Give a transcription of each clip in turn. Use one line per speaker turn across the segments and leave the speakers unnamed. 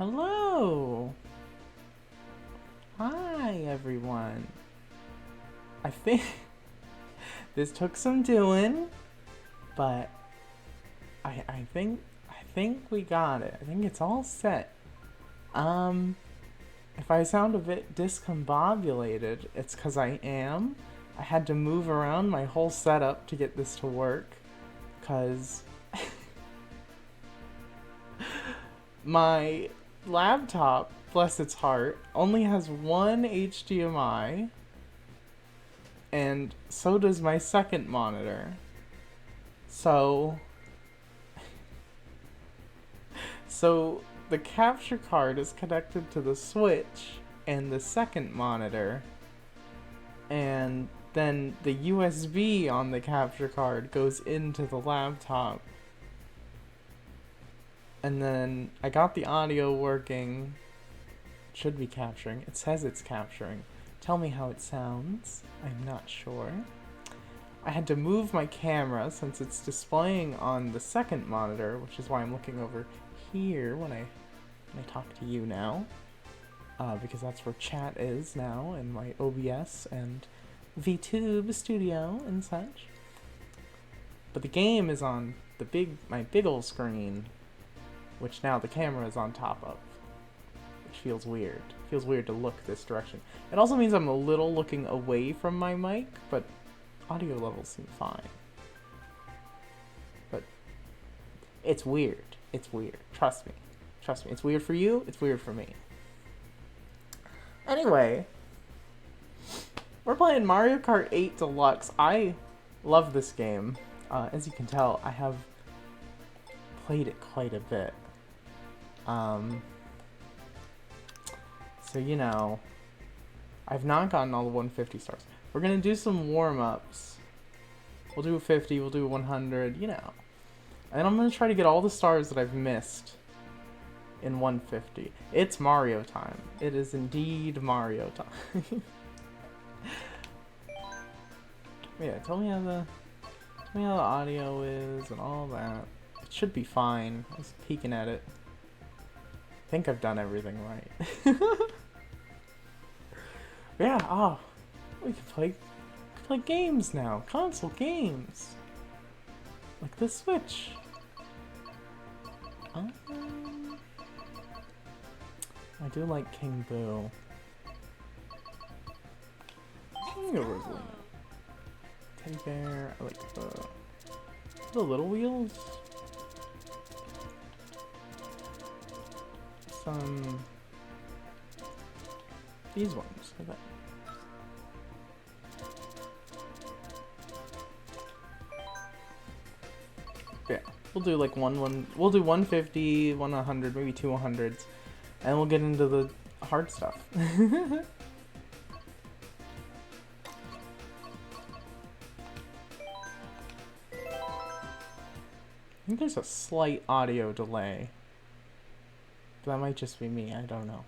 Hello! Hi, everyone. I think this took some doing, but I think we got it. I think it's all set. If I sound a bit discombobulated, it's because I am. I had to move around my whole setup to get this to work, because my laptop, bless its heart, only has one HDMI, and so does my second monitor. So the capture card is connected to the Switch and the second monitor, and then the USB on the capture card goes into the laptop. And then I got the audio working. It should be capturing. It says it's capturing. Tell me how it sounds. I'm not sure. I had to move my camera since it's displaying on the second monitor, which is why I'm looking over here when I talk to you now. Because that's where chat is now in my OBS and VTube studio and such. But the game is on my big ol' screen, which now the camera is on top of, which feels weird. It feels weird to look this direction. It also means I'm a little looking away from my mic, but audio levels seem fine. But it's weird. It's weird. Trust me. Trust me. It's weird for you. It's weird for me. Anyway, we're playing Mario Kart 8 Deluxe. I love this game. As you can tell, I have played it quite a bit. So, you know, I've not gotten all the 150 stars. We're gonna do some warm-ups. We'll do 50, we'll do 100, you know. And then I'm gonna try to get all the stars that I've missed in 150. It's Mario time. It is indeed Mario time. Yeah, tell me how the audio is and all that. It should be fine. I was peeking at it. I think I've done everything right. Yeah, we can play games now. Console games. Like the Switch. I do like King Boo. Rosalina. Teddy bear. I like the little wheels. These ones. Like that. Yeah, we'll do like we'll do 150, 100, maybe 2 100s, and we'll get into the hard stuff. I think there's a slight audio delay. But that might just be me, I don't know.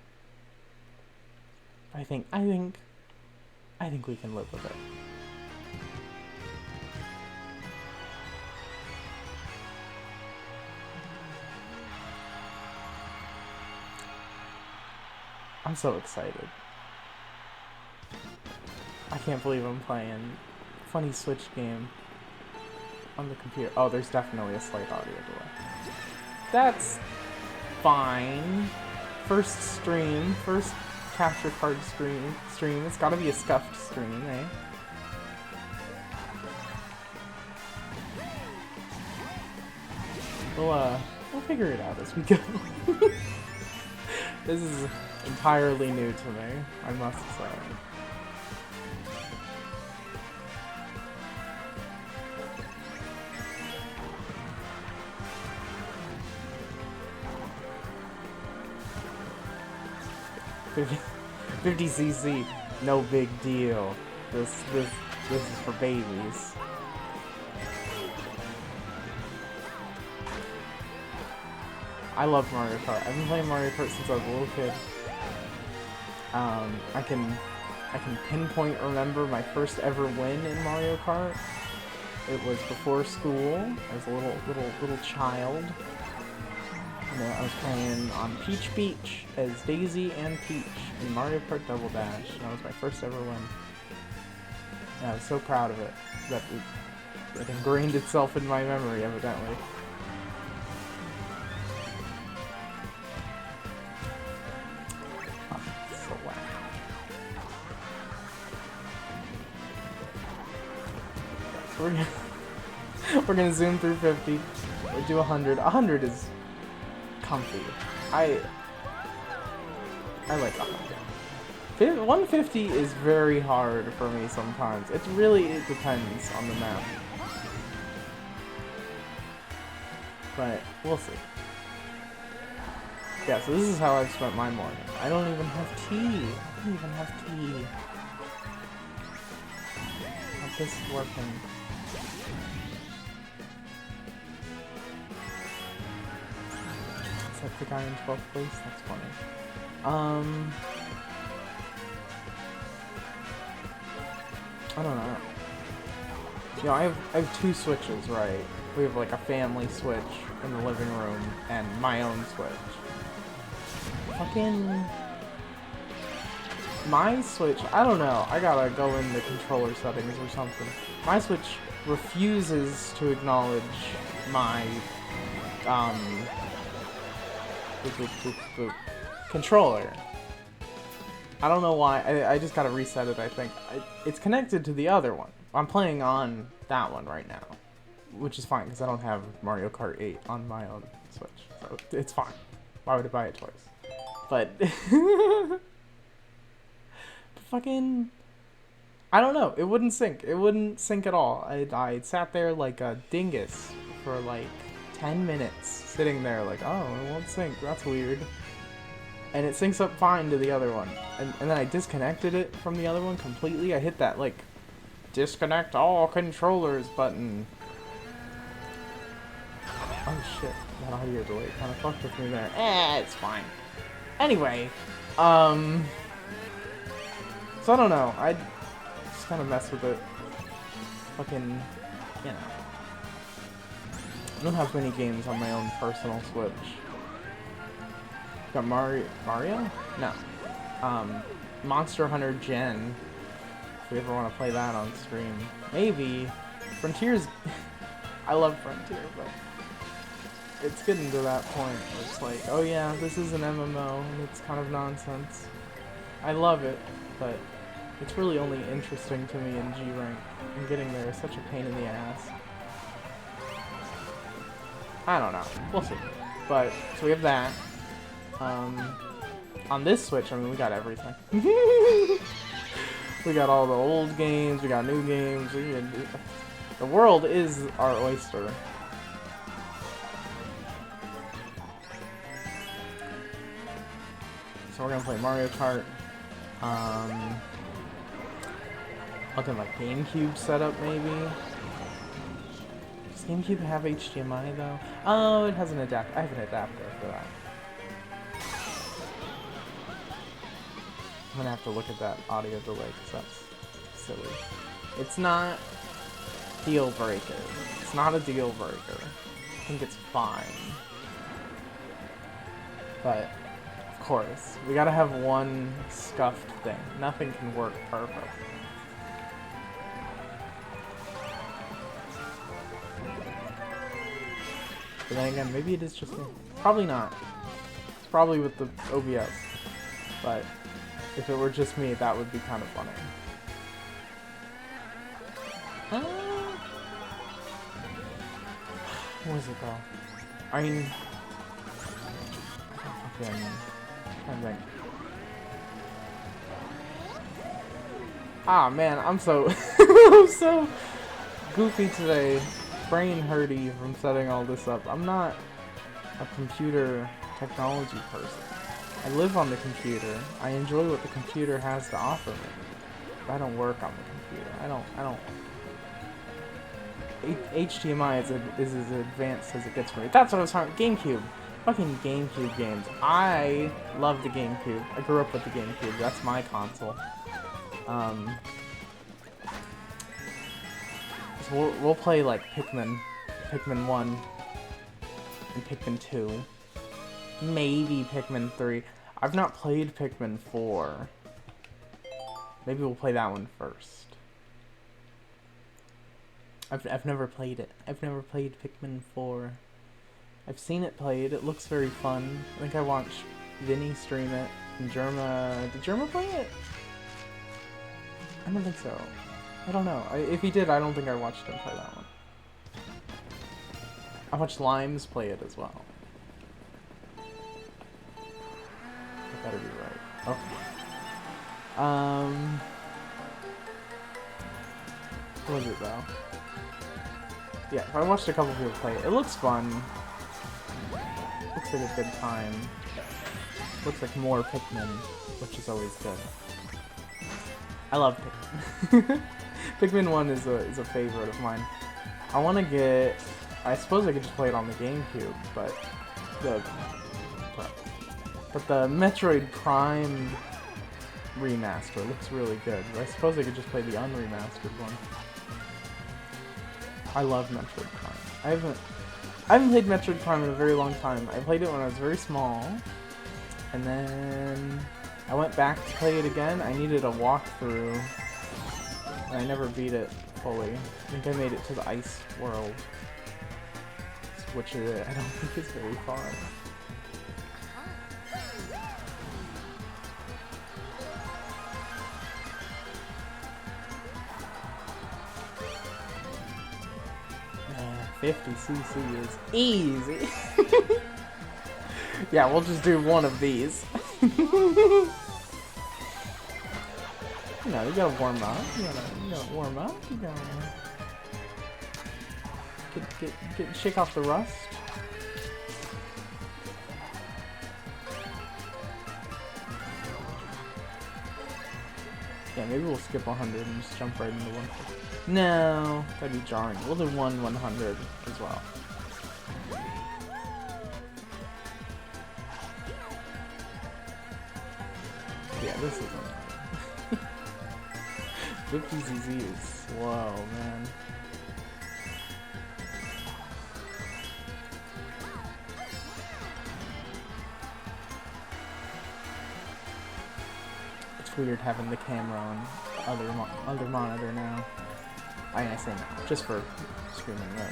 I think we can live with it. I'm so excited. I can't believe I'm playing a funny Switch game on the computer. Oh, there's definitely a slight audio delay. That's fine. First capture card stream. It's gotta be a scuffed stream, eh? We'll figure it out as we go. This is entirely new to me, I must say. $50cc, no big deal. This is for babies. I love Mario Kart. I've been playing Mario Kart since I was a little kid. I can pinpoint remember my first ever win in Mario Kart. It was before school. I was a little child. And then I was playing on Peach Beach as Daisy and Peach in Mario Kart Double Dash. That was my first ever win. And I was so proud of it that it ingrained itself in my memory, evidently. Oh, so whack. So we're gonna zoom through 50. We'll do 100. 100 is comfy. I like 100. 150 is very hard for me sometimes. It depends on the map. But we'll see. Yeah, so this is how I've spent my morning. I don't even have tea. I don't even have tea. How's this working? Is that the guy in 12th place? That's funny. I don't know. You know, I have two switches, right? We have like a family switch in the living room and my own switch. Fucking my switch, I don't know. I gotta go in the controller settings or something. My switch refuses to acknowledge my controller. I don't know why. I just gotta reset it, I think. It's connected to the other one. I'm playing on that one right now, which is fine because I don't have Mario Kart 8 on my own Switch, so it's fine. Why would I buy it twice? But fucking, I don't know. It wouldn't sync. It wouldn't sync at all. I sat there like a dingus for like 10 minutes, sitting there like, oh, it won't sync. That's weird. And it syncs up fine to the other one. And then I disconnected it from the other one completely. I hit that like disconnect all controllers button. Oh shit, that audio delay kind of fucked with me there. It's fine. Anyway, so I don't know. I just kind of mess with it. Fucking, you know. I don't have many games on my own personal Switch. Got Mario? No. Monster Hunter Gen. If we ever want to play that on stream. Maybe. Frontier's... I love Frontier, but... it's getting to that point where it's like, oh yeah, this is an MMO, and it's kind of nonsense. I love it, but it's really only interesting to me in G rank. And getting there is such a pain in the ass. I don't know. We'll see. But, so we have that. On this Switch, I mean, we got everything. We got all the old games, we got new games. The world is our oyster. So we're gonna play Mario Kart. Looking like GameCube setup, maybe. Does GameCube have HDMI though? Oh, it has an adapter. I have an adapter for that. I'm gonna have to look at that audio delay because that's silly. It's not deal breaker. It's not a deal breaker. I think it's fine. But of course, we gotta have one scuffed thing. Nothing can work perfect. But then again, maybe it is just me. Probably not. It's probably with the OBS. But if it were just me, that would be kind of funny. Where's it go? I mean... I think. Ah man, I'm so I'm so goofy today. Brain hurty from setting all this up. I'm not a computer technology person. I live on the computer. I enjoy what the computer has to offer me. But I don't work on the computer. I don't. HDMI is as advanced as it gets for me. That's what I was talking. GameCube. Fucking GameCube games. I love the GameCube. I grew up with the GameCube. That's my console. So we'll play like Pikmin 1 and Pikmin 2. Maybe Pikmin 3. I've not played Pikmin 4. Maybe we'll play that one first. I've never played it. I've never played Pikmin 4. I've seen it played. It looks very fun. I think I watched Vinny stream it. And Germa... Did Germa play it? I don't think so. I don't know. If he did, I don't think I watched him play that one. I watched Limes play it as well. That better be right. Oh. What was it though? Yeah, I watched a couple people play it. It looks fun. Looks like a good time. Looks like more Pikmin, which is always good. I love Pikmin. Pikmin 1 is a favorite of mine. I want to get... I suppose I could just play it on the GameCube, but the Metroid Prime remaster looks really good. I suppose I could just play the unremastered one. I love Metroid Prime. I haven't played Metroid Prime in a very long time. I played it when I was very small, and then I went back to play it again. I needed a walkthrough, and I never beat it fully. I think I made it to the ice world, which I don't think is very far. Man, 50cc is easy. Yeah, we'll just do one of these. You know, you gotta warm up. You gotta warm up. You gotta shake off the rust. Yeah, maybe we'll skip 100 and just jump right into 150. No, that'd be jarring. We'll do 100 as well. Yeah, this isn't. 50cc is slow, man. It's weird having the camera on other monitor now. I say now, just for streaming this.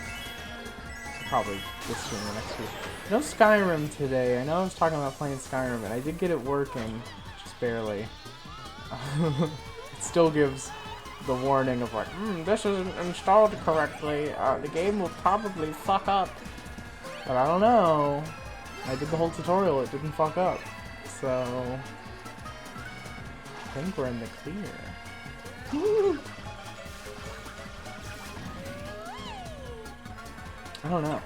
So probably just stream the next week. No Skyrim today. I know I was talking about playing Skyrim, and I did get it working, just barely. It still gives the warning of like, this isn't installed correctly. The game will probably fuck up. But I don't know. I did the whole tutorial. It didn't fuck up. So I think we're in the clear. I don't know.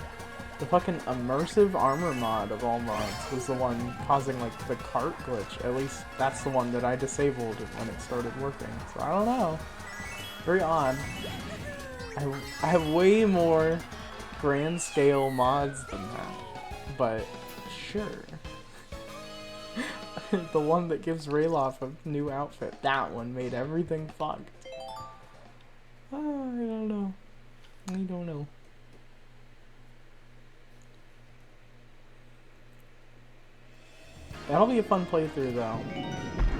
The fucking immersive armor mod of all mods was the one causing like the Kart glitch. At least that's the one that I disabled when it started working. So I don't know. Very odd. I have way more grand scale mods than that. But sure. The one that gives Rayloff a new outfit. That one made everything fucked. I don't know. I don't know. That'll be a fun playthrough though.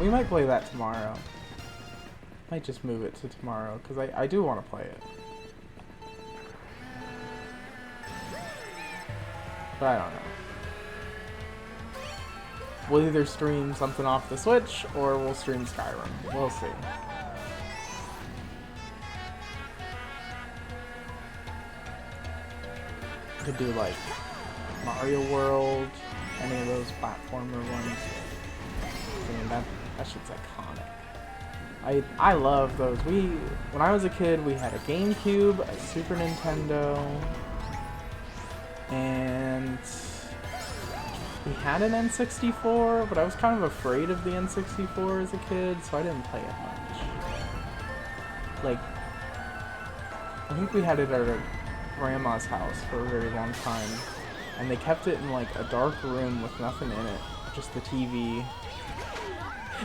We might play that tomorrow. Might just move it to tomorrow, because I do want to play it. But I don't know. We'll either stream something off the Switch, or we'll stream Skyrim. We'll see. Could do like Mario World, any of those platformer ones. I mean, that shit's iconic. I love those. When I was a kid, we had a GameCube, a Super Nintendo, and we had an N64, but I was kind of afraid of the N64 as a kid, so I didn't play it much. Like, I think we had it at our grandma's house for a very long time, and they kept it in like a dark room with nothing in it, just the TV.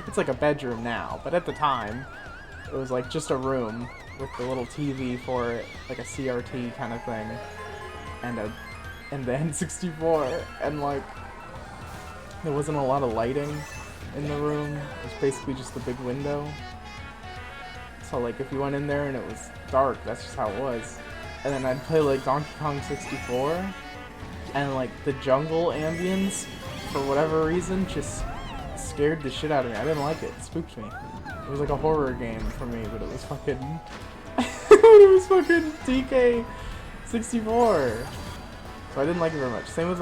It's like a bedroom now, but at the time, it was like just a room with the little TV for it, like a CRT kind of thing, and the N64, and like, There wasn't a lot of lighting in the room. It was basically just a big window. So like if you went in there and it was dark, that's just how it was. And then I'd play like Donkey Kong 64, and like the jungle ambience, for whatever reason, just scared the shit out of me. I didn't like it. It spooked me. It was like a horror game for me, but it was fucking... it was fucking DK 64. So I didn't like it very much. Same with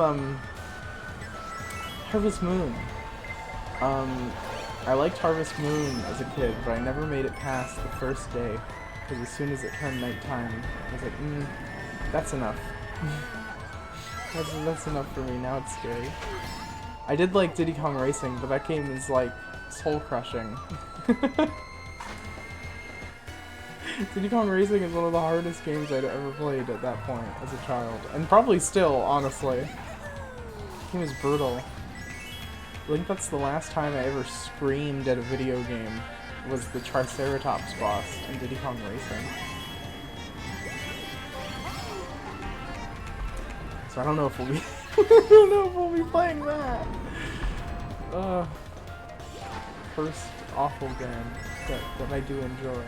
Harvest Moon. I liked Harvest Moon as a kid, but I never made it past the first day. Because as soon as it turned nighttime, I was like, that's enough. that's enough for me. Now it's scary. I did like Diddy Kong Racing, but that game is like soul crushing. Diddy Kong Racing is one of the hardest games I'd ever played at that point as a child. And probably still, honestly. The game is brutal. I think that's the last time I ever screamed at a video game, was the Triceratops boss in Diddy Kong Racing. So I don't know if we'll be I don't know if we'll be playing that. First awful game that I do enjoy.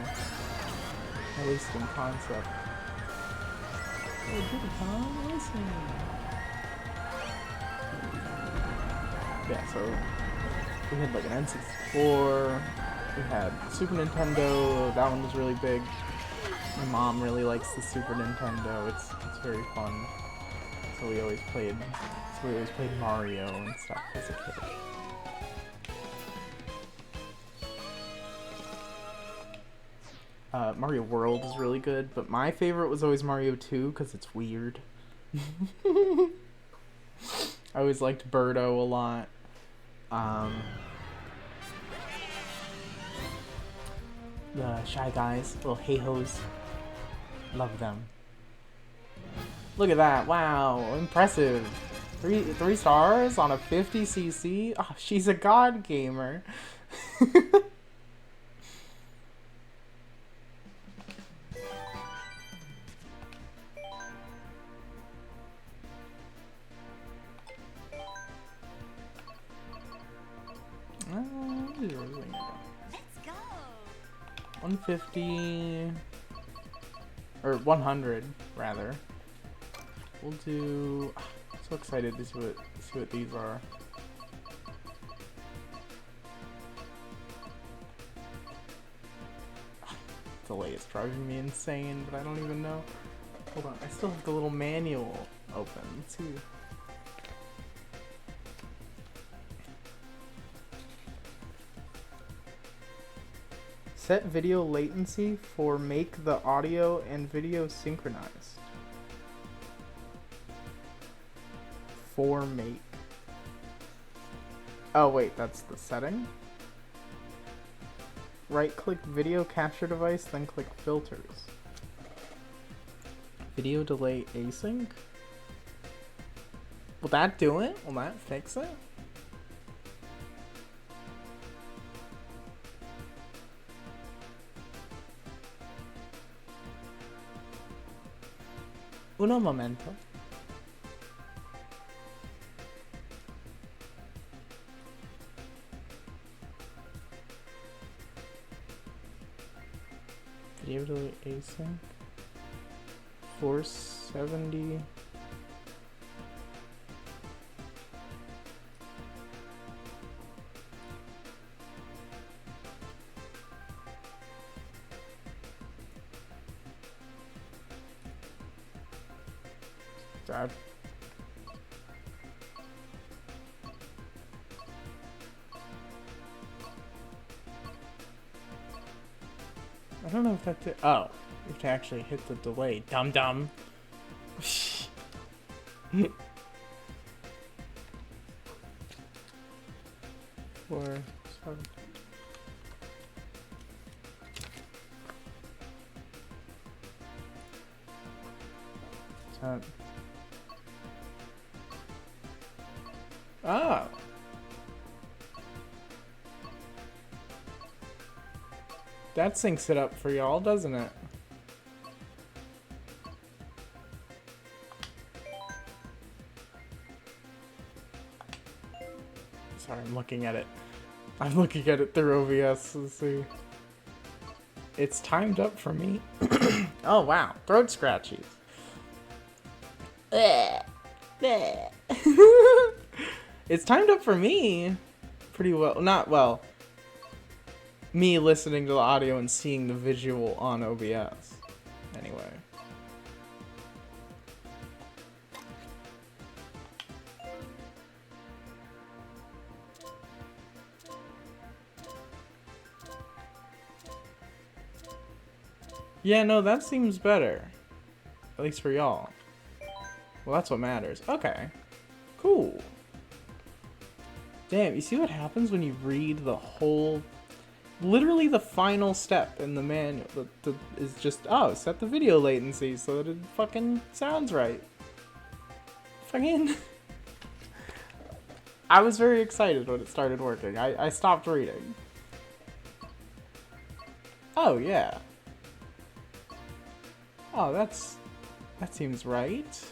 At least in concept. Oh, Diddy Kong Racing. Yeah, so we had like an N64, we had Super Nintendo, that one was really big. My mom really likes the Super Nintendo, it's very fun. So we always played Mario and stuff as a kid. Mario World is really good, but my favorite was always Mario 2 because it's weird. I always liked Birdo a lot. The Shy Guys, little hey-hos. Love them. Look at that, wow, impressive. Three stars on a 50cc? Oh, she's a god gamer.
Let's go.
150 or 100 rather. We'll do. I'm so excited to see what these are. Delay is driving me insane, but I don't even know. Hold on, I still have the little manual open. Let's see. Set video latency for make the audio and video synchronized. For make. Oh wait, that's the setting? Right click video capture device, then click filters. Video delay async? Will that do it? Will that fix it? Uno momento. Video delay async. 470. Dad. I don't know if that did. Oh, you have to actually hit the delay. Dum dum. 4, 7. Oh. That syncs it up for y'all, doesn't it? looking at it. I'm looking at it through OBS. Let's see. It's timed up for me. Oh, wow. Throat scratchies. It's timed up for me pretty well. Not well. Me listening to the audio and seeing the visual on OBS. Anyway. Yeah, no, that seems better. At least for y'all. Well, that's what matters. Okay. Cool. Damn, you see what happens when you read the whole... Literally the final step in the manual is just, oh, set the video latency so that it fucking sounds right. Fucking... I was very excited when it started working. I stopped reading. Oh, yeah. Oh, that seems right.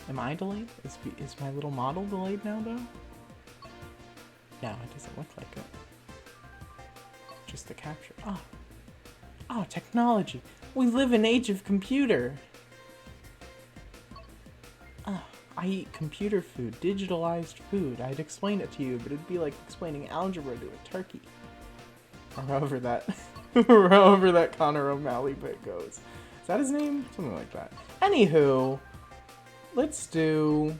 Am I delayed? Is my little model delayed now, though? No, it doesn't look like it. Just the capture. Oh. Oh, technology. We live in age of computer. Oh, I eat computer food, digitalized food. I'd explain it to you, but it'd be like explaining algebra to a turkey. Or however that, or however that Connor O'Malley bit goes. Is that his name? Something like that. Anywho, let's do...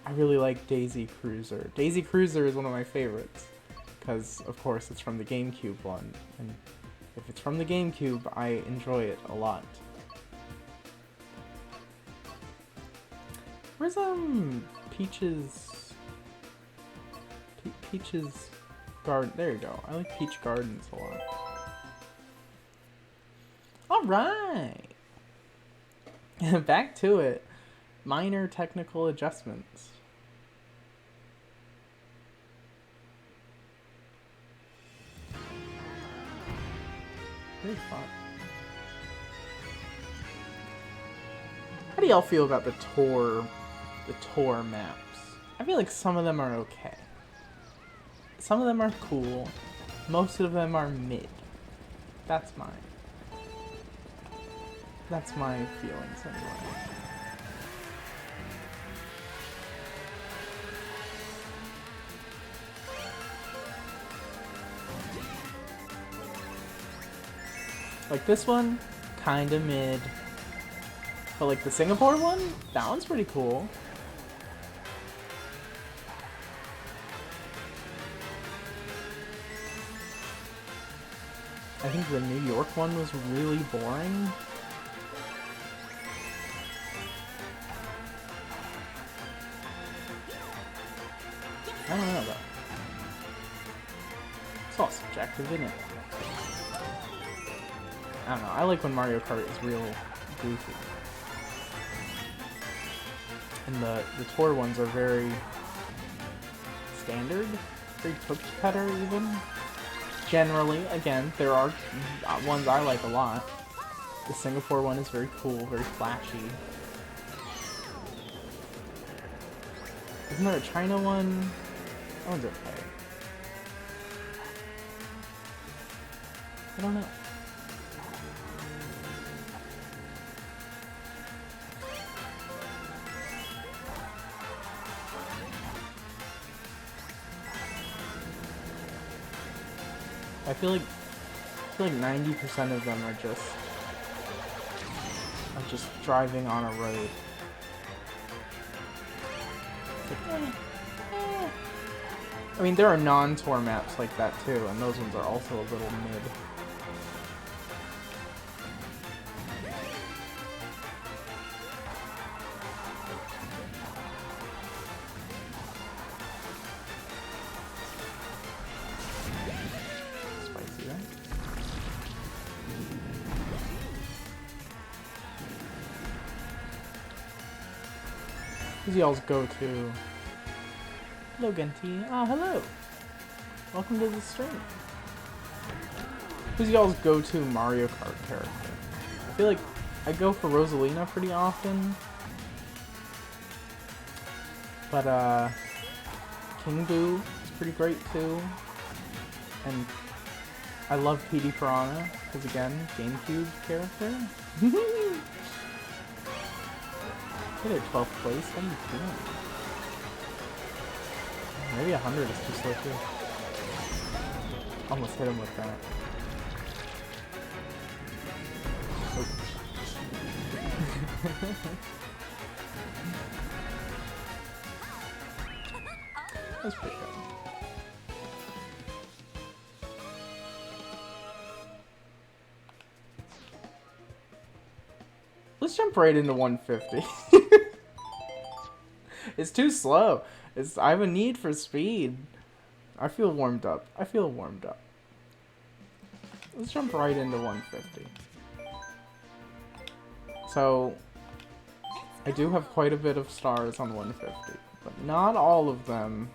I really like Daisy Cruiser. Daisy Cruiser is one of my favorites. Because, of course, it's from the GameCube one. And if it's from the GameCube, I enjoy it a lot. Where's, Peach's... Peach's garden? There you go. I like Peach Gardens a lot. Alright! Back to it. Minor technical adjustments. Very fun. How do y'all feel about the tour maps? I feel like some of them are okay. Some of them are cool. Most of them are mid. That's my feelings anyway. Like this one, kinda mid. But like the Singapore one, that one's pretty cool. I think the New York one was really boring. I don't know though. It's all subjective, isn't it? I don't know, I like when Mario Kart is real goofy. And the tour ones are very standard, very cookie cutter even. Generally, again, there are ones I like a lot. The Singapore one is very cool, very flashy. Isn't there a China one? That one's okay. I don't know. I feel like 90% of them are just driving on a road. Like, I mean, there are non-tour maps like that too, and those ones are also a little mid. Who's y'all's go-to? Hello, Genti. Ah, hello. Welcome to the stream. Who's y'all's go-to Mario Kart character? I feel like I go for Rosalina pretty often. But, King Boo is pretty great too. And I love PD Piranha, because again, GameCube character. Hit at 12th place, what are you doing? Maybe 100 is too slow too. Almost hit him with that. Oh. That's pretty good. Let's jump right into 150. It's too slow. I have a need for speed. I feel warmed up. I feel warmed up. Let's jump right into 150. So, I do have quite a bit of stars on 150, but not all of them.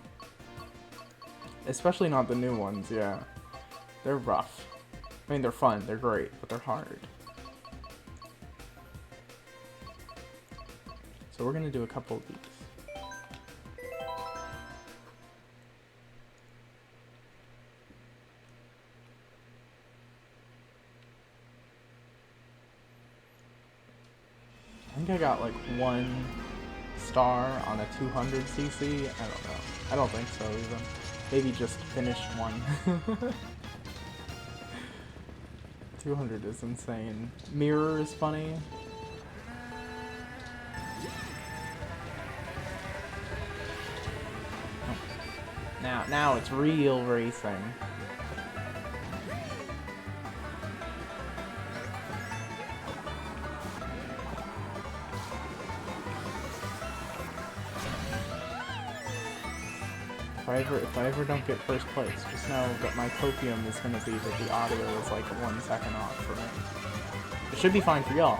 Especially not the new ones, yeah. They're rough. I mean, they're fun, they're great, but they're hard. So we're gonna do a couple of these. I think I got like 1 star on a 200cc. I don't know. I don't think so even. Maybe just finished one. 200 is insane. Mirror is funny. Now it's real racing. If I ever don't get first place, just know that my copium is gonna be that the audio is like 1 second off for me. It should be fine for y'all.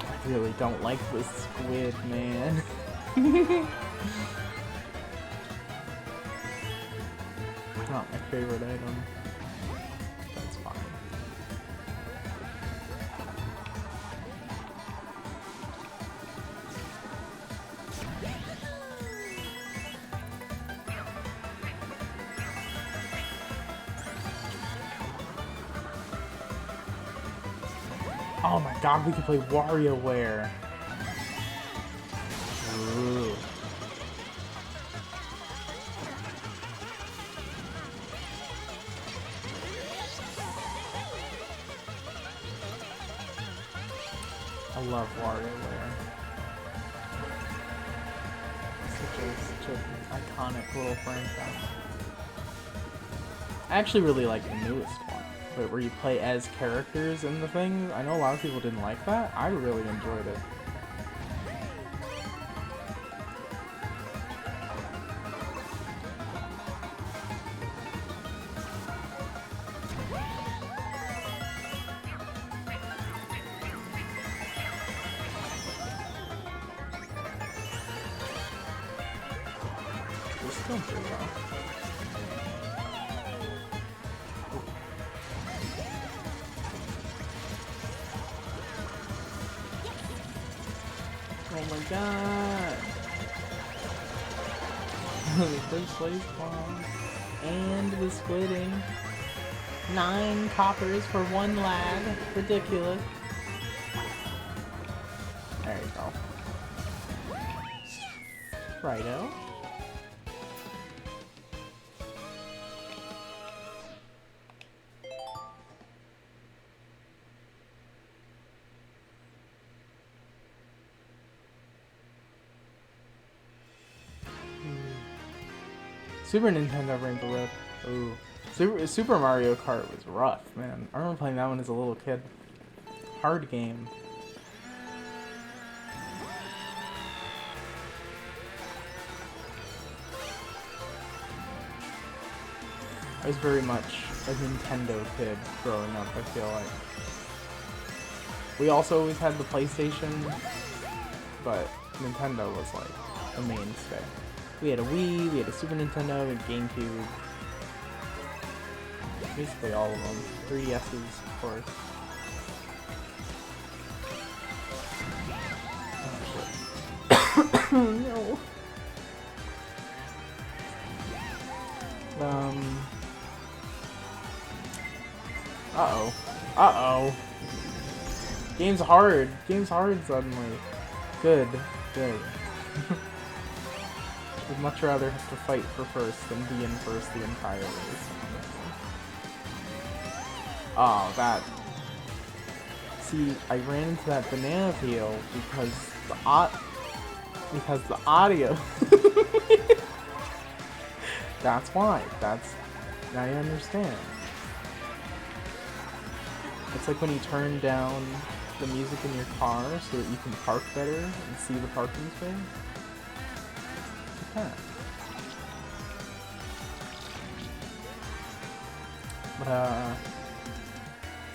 I really don't like this squid, man. Not my favorite item. That's fine. Oh my god, we can play WarioWare. Ooh. I love WarioWare. Such an iconic little franchise. I actually really like the newest one. Where you play as characters in the thing. I know a lot of people didn't like that. I really enjoyed it. It's doing pretty well. Oh my god! The first place bomb. And the squidding. 9 coppers for 1 lag. Ridiculous. There you go. Righto. Super Nintendo Rainbow Road. Ooh. Super Mario Kart was rough, man. I remember playing that one as a little kid. Hard game. I was very much a Nintendo kid growing up, I feel like. We also always had the PlayStation, but Nintendo was like the mainstay. We had a Wii, we had a Super Nintendo, we had GameCube. Basically all of them. 3DS's, of course. Oh, no. Uh-oh. Uh-oh. Game's hard. Game's hard suddenly. Good. Good. Would much rather have to fight for first than be in first the entire race. Oh, that... See, I ran into that banana peel because the audio... That's why. That's... Now you understand. It's like when you turn down the music in your car so that you can park better and see the parking space. Like that. But,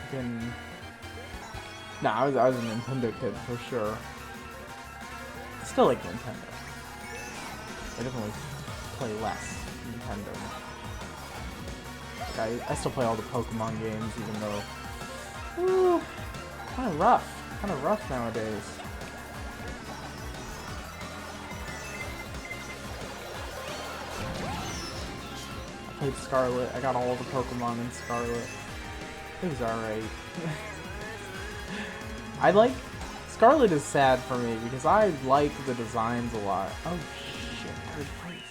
fucking... Nah, I was a Nintendo kid for sure. Still like Nintendo. I definitely play less Nintendo. Like I still play all the Pokemon games, even though... Ooh, kind of rough nowadays. I played Scarlet. I got all the Pokemon in Scarlet. It was alright. I like... Scarlet is sad for me because I like the designs a lot. Oh shit, third place.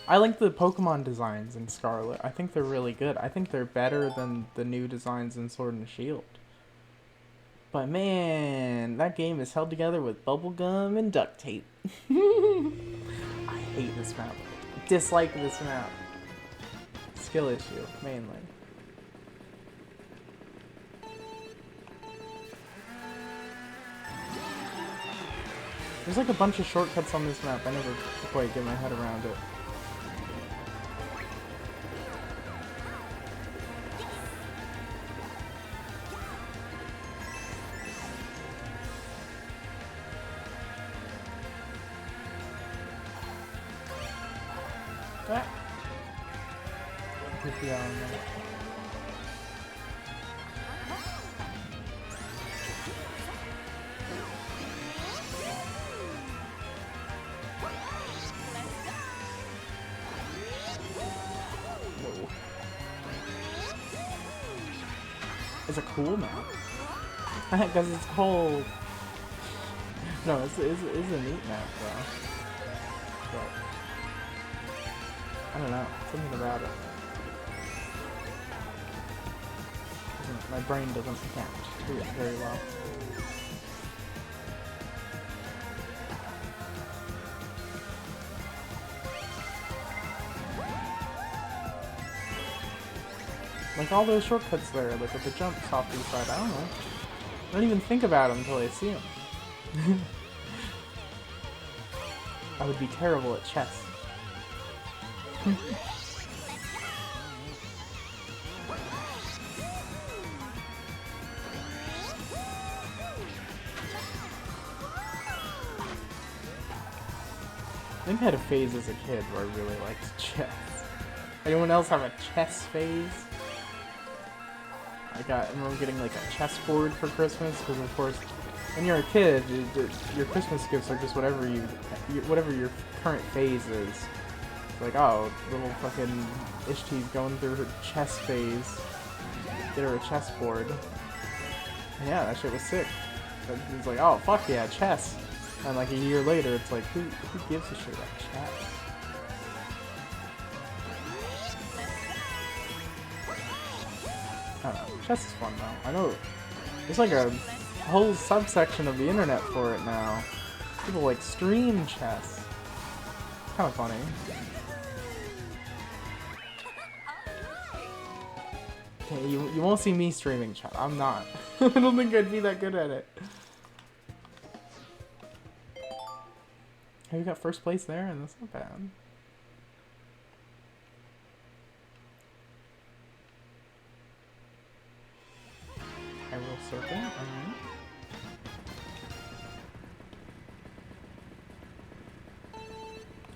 I like the Pokemon designs in Scarlet. I think they're really good. I think they're better than the new designs in Sword and Shield. But man, that game is held together with bubblegum and duct tape. I hate this map. Dislike this map. Skill issue, mainly. There's like a bunch of shortcuts on this map. I never quite get my head around it. It's a cool map. Because it's cold. No, it's a neat map though. But I don't know, something about it. My brain can't do it very well. Like all those shortcuts there, like with the jumps off to the side, I don't know. I don't even think about them until I see them. I would be terrible at chess. I think I had a phase as a kid where I really liked chess. Anyone else have a chess phase? I remember getting like a chessboard for Christmas, because of course, when you're a kid, your Christmas gifts are just whatever your current phase is. It's like, oh, little fucking Ishtea's going through her chess phase. Get her a chessboard. And yeah, that shit was sick. It's like, oh, fuck yeah, chess. And like a year later, it's like, who gives a shit about chess? I don't know. Chess is fun though. I know there's like a whole subsection of the internet for it now. People like stream chess. Kind of funny. Okay, you won't see me streaming chess. I'm not. I don't think I'd be that good at it. Hey, we got first place there, and that's not bad. I will circle. Alright.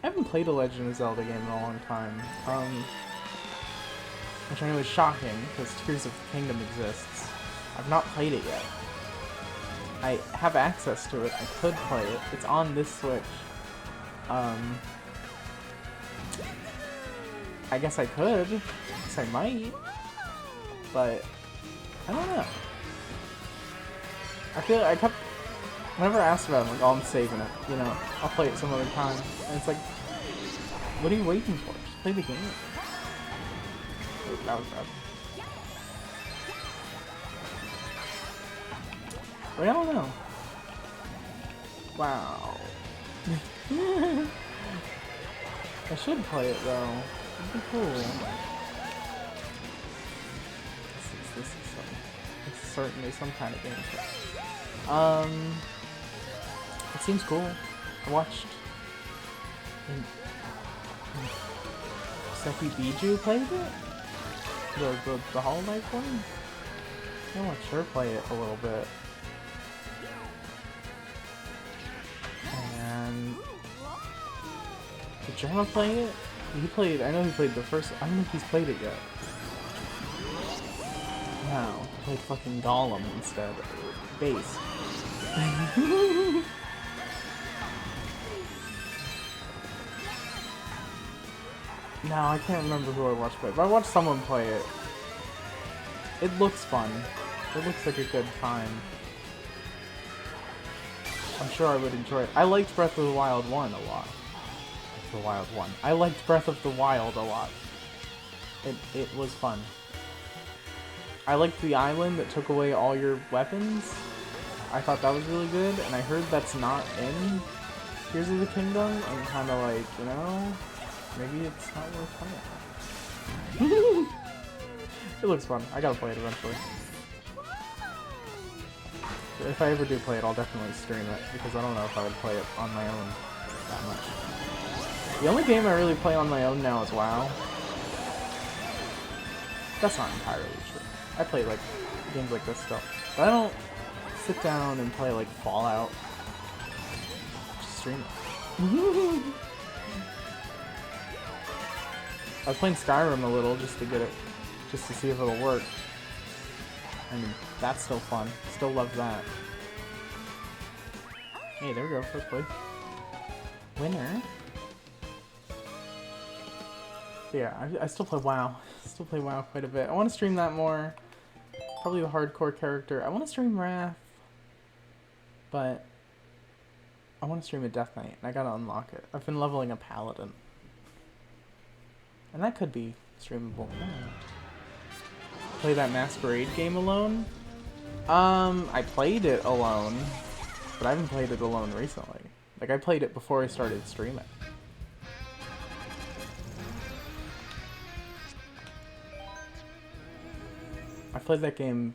I haven't played a Legend of Zelda game in a long time. Which I know is shocking, because Tears of the Kingdom exists. I've not played it yet. I have access to it. I could play it. It's on this Switch. I guess I could. I guess I might. But I don't know. I feel like I kept... Whenever I asked about it, I'm like, oh, I'm saving it. You know, I'll play it some other time. And it's like, what are you waiting for? Just play the game. Oh, that was bad. But I don't know. Wow. I should play it though. It'd be cool. It's certainly some kind of game. It seems cool. I watched Seki Biju played it? The Hollow Knight one? I want her play it a little bit. And did Jerma play it? He played, I know he played the first, I don't know if he's played it yet. No, he played fucking Gollum instead. Bass. No, I can't remember who I watched play it, but I watched someone play it. It looks fun. It looks like a good time. I'm sure I would enjoy it. I liked Breath of the Wild 1 a lot. The Wild 1. I liked Breath of the Wild a lot. It was fun. I liked the island that took away all your weapons. I thought that was really good, and I heard that's not in Tears of the Kingdom. I'm kind of like, you know, maybe it's not worth playing. It looks fun. I gotta play it eventually. If I ever do play it, I'll definitely stream it, because I don't know if I would play it on my own that much. The only game I really play on my own now is WoW. That's not entirely true. I play like games like this still, but I don't sit down and play like Fallout. Just stream it. I was playing Skyrim a little just to get it, just to see if it'll work. I mean, that's still fun. Still love that. Hey, there we go. First place. Winner. But yeah, I still play WoW. Still play WoW quite a bit. I want to stream that more. Probably the hardcore character. I want to stream Wrath. But I want to stream a Death Knight, and I gotta unlock it. I've been leveling a Paladin. And that could be streamable. Play that Masquerade game alone? I played it alone, but I haven't played it alone recently. Like, I played it before I started streaming. I played that game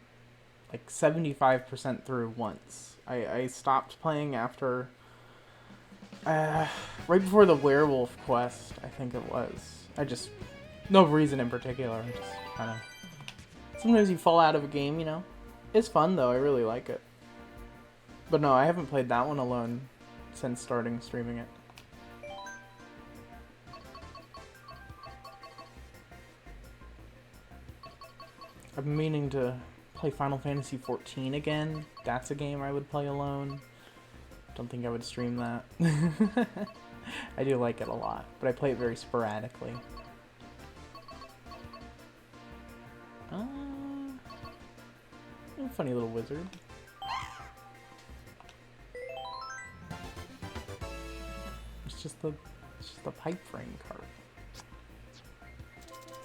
like 75% through once. I stopped playing after right before the werewolf quest, I think it was. I just, no reason in particular, I just kind of, sometimes you fall out of a game, you know? It's fun though, I really like it. But no, I haven't played that one alone since starting streaming it. I've been meaning to play Final Fantasy XIV again. That's a game I would play alone. Don't think I would stream that. I do like it a lot, but I play it very sporadically. Funny little wizard. It's just the pipe frame card.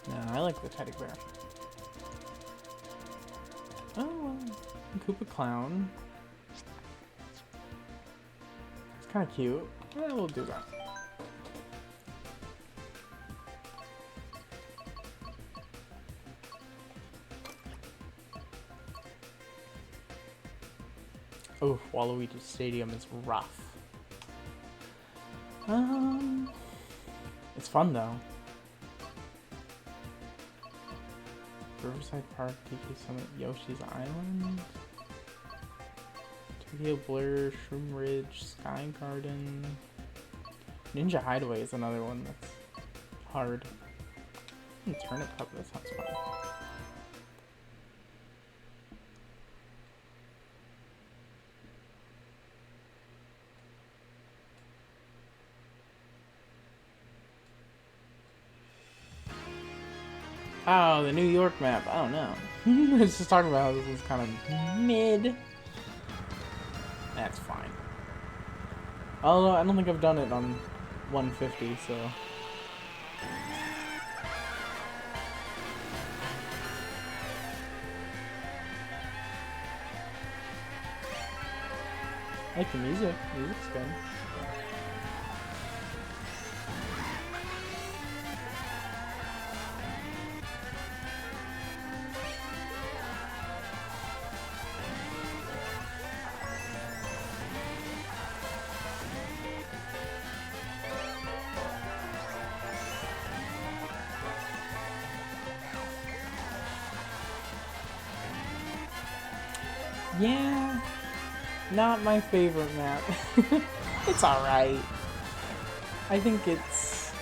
No, I like the teddy bear. Oh, well, Koopa Clown. It's kind of cute. Yeah, we'll do that. Oh, Waluigi Stadium is rough. It's fun though. Riverside Park, TK Summit, Yoshi's Island, Tokyo Blur, Shroom Ridge, Sky Garden, Ninja Hideaway is another one that's hard. Turnip cup, that sounds fun. Oh, the New York map. I don't know. It's just talking about how this is kind of mid. That's fine. Although I don't think I've done it on 150, so. I like the music. Music's good. Yeah, not my favorite map. It's alright. I think it's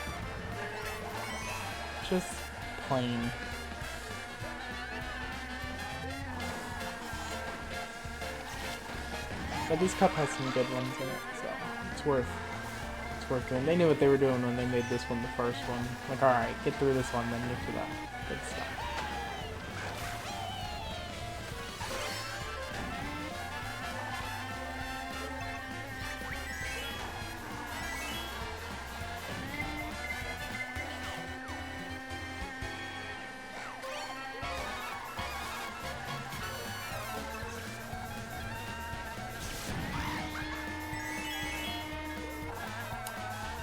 just plain. But this cup has some good ones in it, so it's worth doing. They knew what they were doing when they made this one the first one. Like, alright, get through this one, then get to that good stuff.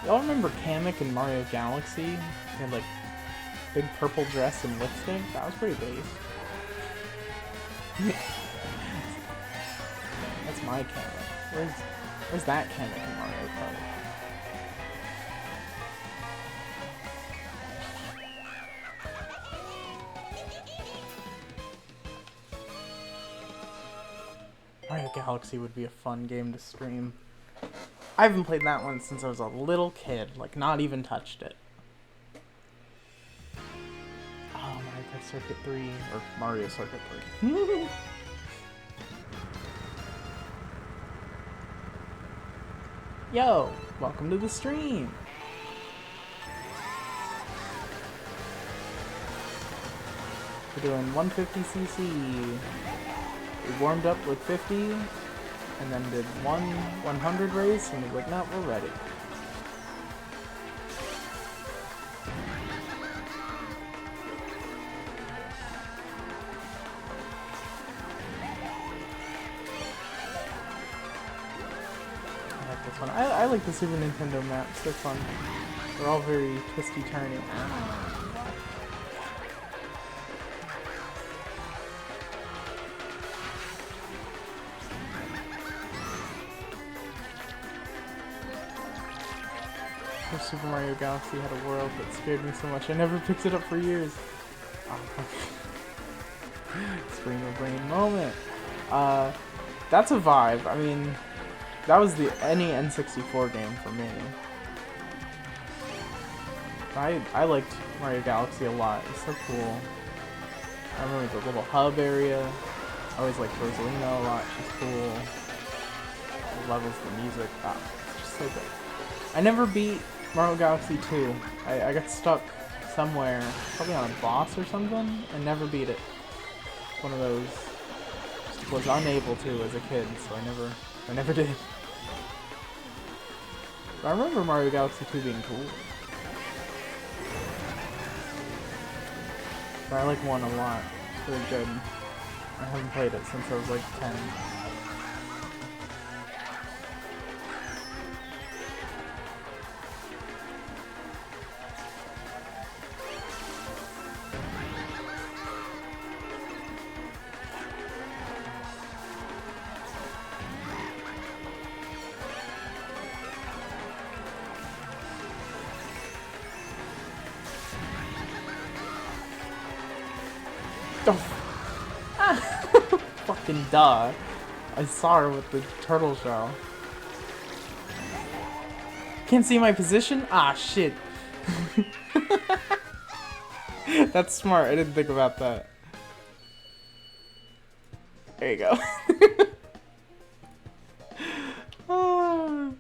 Y'all remember Kamek in Mario Galaxy? He had like big purple dress and lipstick? That was pretty base. That's my Kamek. Where's that Kamek in Mario Kart? Mario Galaxy would be a fun game to stream. I haven't played that one since I was a little kid, like not even touched it. Oh, Mario Kart Circuit 3, or Mario Circuit 3. Yo, welcome to the stream. We're doing 150cc. We warmed up with 50. And then did 100 race, and we're like, no, we're ready. I like this one. I like the Super Nintendo maps. They're fun. They're all very twisty-turny. Super Mario Galaxy had a world that scared me so much I never picked it up for years. Oh, scream of brain moment. That's a vibe. I mean, that was any N64 game for me. I liked Mario Galaxy a lot. It was so cool. I remember the little hub area. I always liked Rosalina a lot. She's cool. The levels, the music. It's just so good. I never beat Mario Galaxy 2. I got stuck somewhere, probably on a boss or something, and never beat it. One of those. Just was unable to as a kid, so I never did. But I remember Mario Galaxy 2 being cool. But I like 1 a lot. It's really good. I haven't played it since I was like 10. Fucking duh. I saw her with the turtle shell. Can't see my position? Ah, shit. That's smart. I didn't think about that. There you go. Ah.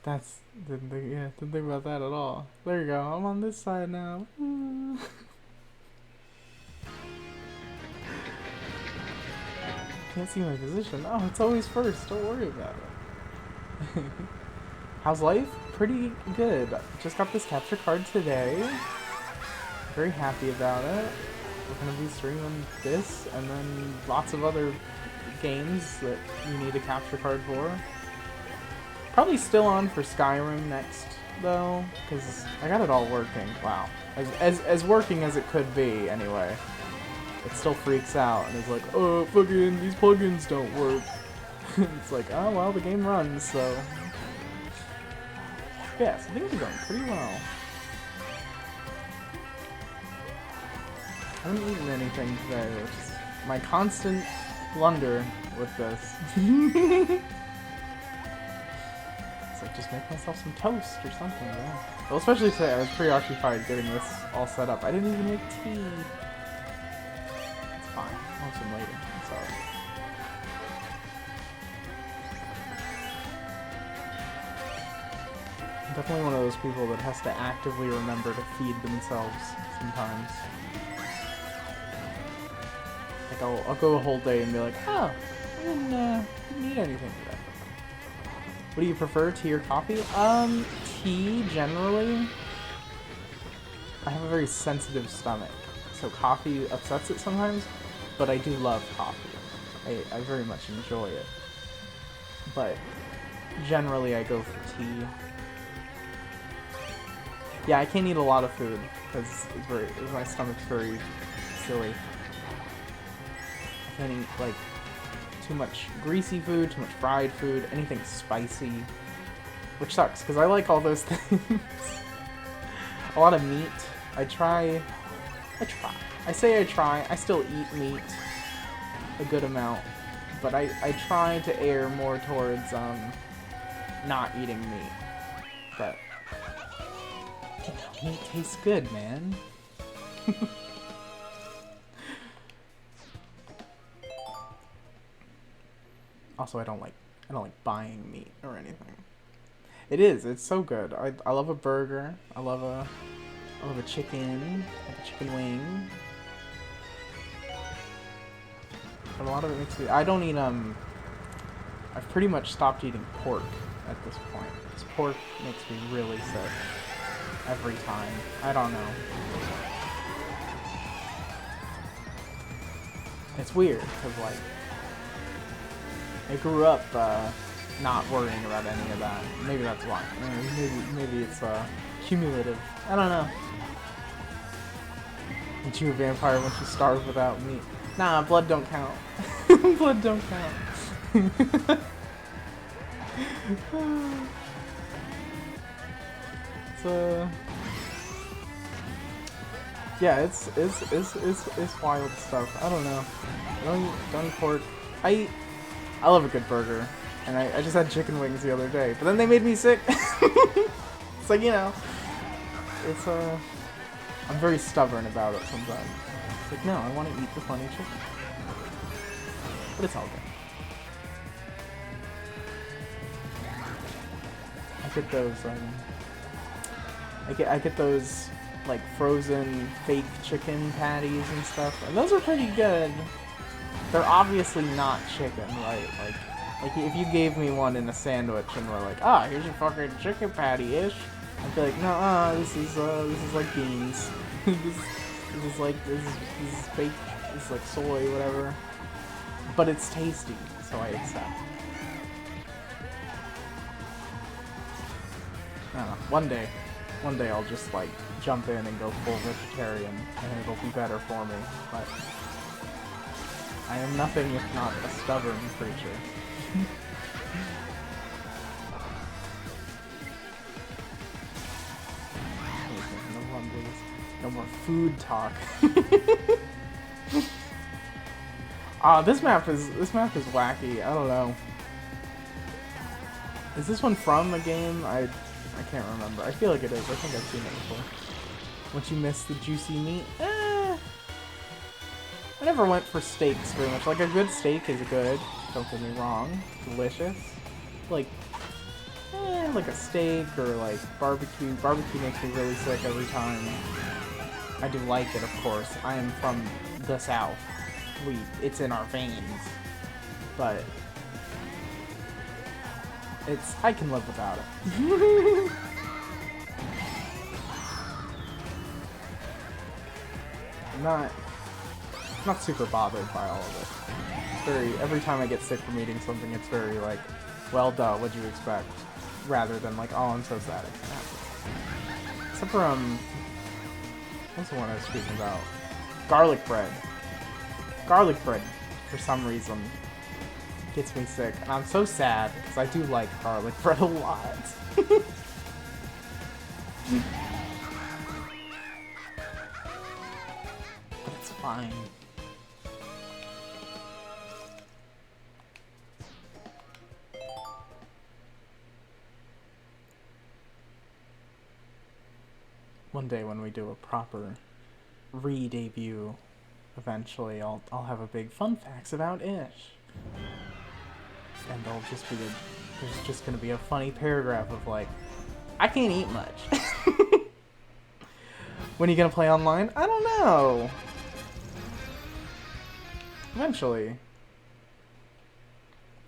That's didn't think about that at all. There you go. I'm on this side now. Can't see my position. Oh, it's always first. Don't worry about it. How's life? Pretty good. Just got this capture card today. Very happy about it. We're gonna be streaming this and then lots of other games that you need a capture card for. Probably still on for Skyrim next though, because I got it all working. Wow, as working as it could be anyway. It still freaks out and is like, oh, fucking these plugins don't work. It's like, oh well, the game runs, so yeah, so things are going pretty well. I haven't eaten anything today, which is my constant blunder with this. It's like, just make myself some toast or something, yeah. Well, especially today, I was preoccupied getting this all set up. I didn't even make tea. It's fine. I'll have some later. I'm sorry. I'm definitely one of those people that has to actively remember to feed themselves sometimes. Like, I'll go a whole day and be like, oh, I didn't eat anything today. What do you prefer, tea or coffee? Tea, generally. I have a very sensitive stomach, so coffee upsets it sometimes, but I do love coffee. I very much enjoy it. But generally I go for tea. Yeah, I can't eat a lot of food, because my stomach's very silly. I can't eat, like, too much greasy food, too much fried food, anything spicy, which sucks because I like all those things. A lot of meat. I say I try. I still eat meat a good amount, but I try to err more towards not eating meat. But meat tastes good, man. Also, I don't like buying meat or anything. It's so good. I love a burger. I love a chicken, like a chicken wing. But a lot of it makes me, I don't eat, I've pretty much stopped eating pork at this point. Because pork makes me really sick. Every time. I don't know. It's weird, because, like, I grew up not worrying about any of that. Maybe that's why. Maybe it's cumulative. I don't know. Aren't you a vampire once you starve without meat? Nah, blood don't count. Blood don't count. It's yeah, it's wild stuff. I don't know. Don't eat pork. I love a good burger, and I just had chicken wings the other day, but then they made me sick. It's like, you know, it's I'm very stubborn about it sometimes. It's like, no, I want to eat the funny chicken, but it's all good. I get those I get those like frozen fake chicken patties and stuff, and those are pretty good. They're obviously not chicken, right? Like if you gave me one in a sandwich and were like, ah, here's your fucking chicken patty-ish, I'd be like, no, this is like beans. this is fake, this is like soy, whatever. But it's tasty, so I accept. I don't know. One day I'll just like jump in and go full vegetarian, and it'll be better for me. But I am nothing if not a stubborn creature. No more food talk. This map is wacky. I don't know. Is this one from a game? I can't remember. I feel like it is. I think I've seen it before. Once you miss the juicy meat, I never went for steaks very much. Like, a good steak is good. Don't get me wrong. Delicious. Like a steak or like barbecue. Barbecue makes me really sick every time. I do like it, of course. I am from the South. It's in our veins. But I can live without it. I'm not super bothered by all of it. Every time I get sick from eating something, it's very like, well, duh, what'd you expect? Rather than like, oh, I'm so sad it can happen. Except for, what's the one I was speaking about? Garlic bread. Garlic bread, for some reason, gets me sick. And I'm so sad, because I do like garlic bread a lot. But it's fine. One day when we do a proper re-debut, eventually I'll have a big fun facts about Ish. And there's just gonna be a funny paragraph of like, I can't eat much. When are you gonna play online? I don't know. Eventually.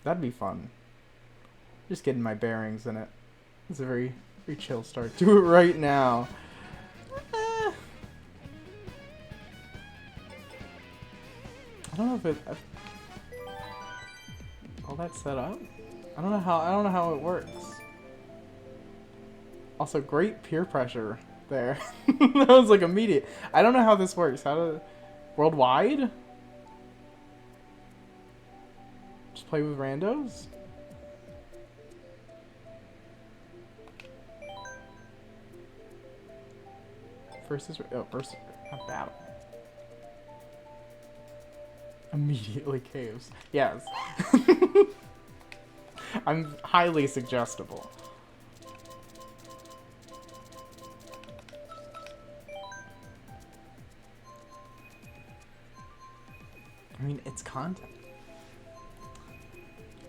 That'd be fun. Just getting my bearings in it. It's a very, very chill start. Do it right now. I don't know if it. All that set up. I don't know how it works. Also, great peer pressure there. That was like immediate. I don't know how this works. Worldwide? Just play with randos? Versus not battle. Immediately caves. Yes. I'm highly suggestible. I mean, it's content.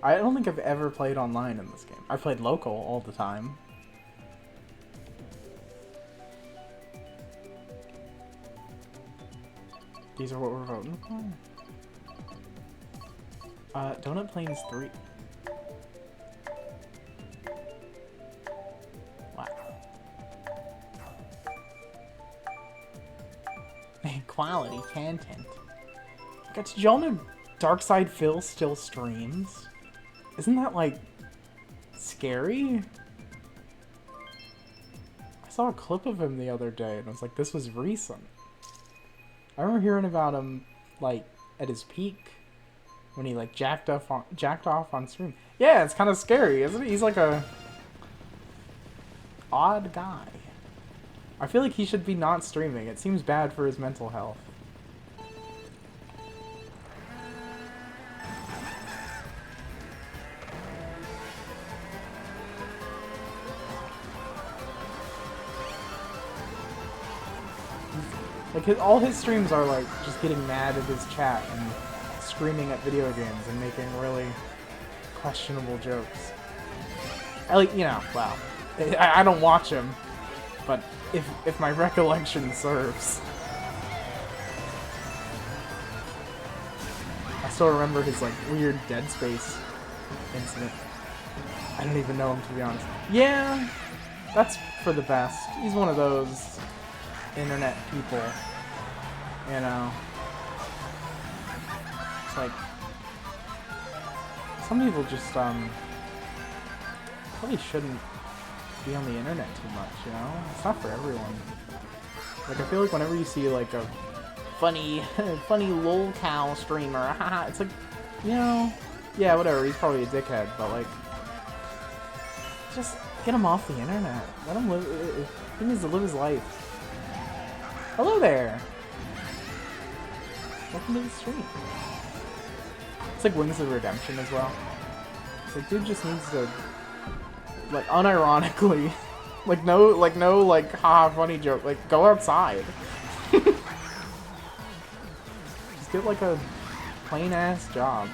I don't think I've ever played online in this game. I played local all the time. These are what we're voting for? Donut Plains 3. Wow. Quality content. God, did y'all know Darkside Phil still streams? Isn't that, like, scary? I saw a clip of him the other day, and I was like, this was recent. I remember hearing about him, like, at his peak. When he like jacked off on stream. Yeah, it's kind of scary, isn't it? He's like a odd guy. I feel like he should be not streaming. It seems bad for his mental health. Like all his streams are like just getting mad at his chat and screaming at video games and making really questionable jokes. You know, well, I don't watch him, but if my recollection serves, I still remember his like weird Dead Space incident. I don't even know him, to be honest. Yeah, that's for the best. He's one of those internet people, you know. It's like, some people just, probably shouldn't be on the internet too much, you know? It's not for everyone. Like, I feel like whenever you see, like, a funny lolcow streamer, haha, it's like, you know, yeah, whatever, he's probably a dickhead, but, like, just get him off the internet. Let him live, he needs to live his life. Hello there! Welcome to the stream. It's like Wings of Redemption as well. It's like, dude just needs to Like, unironically. Like, no, haha, funny joke. Like, go outside. Just get, like, a plain-ass job.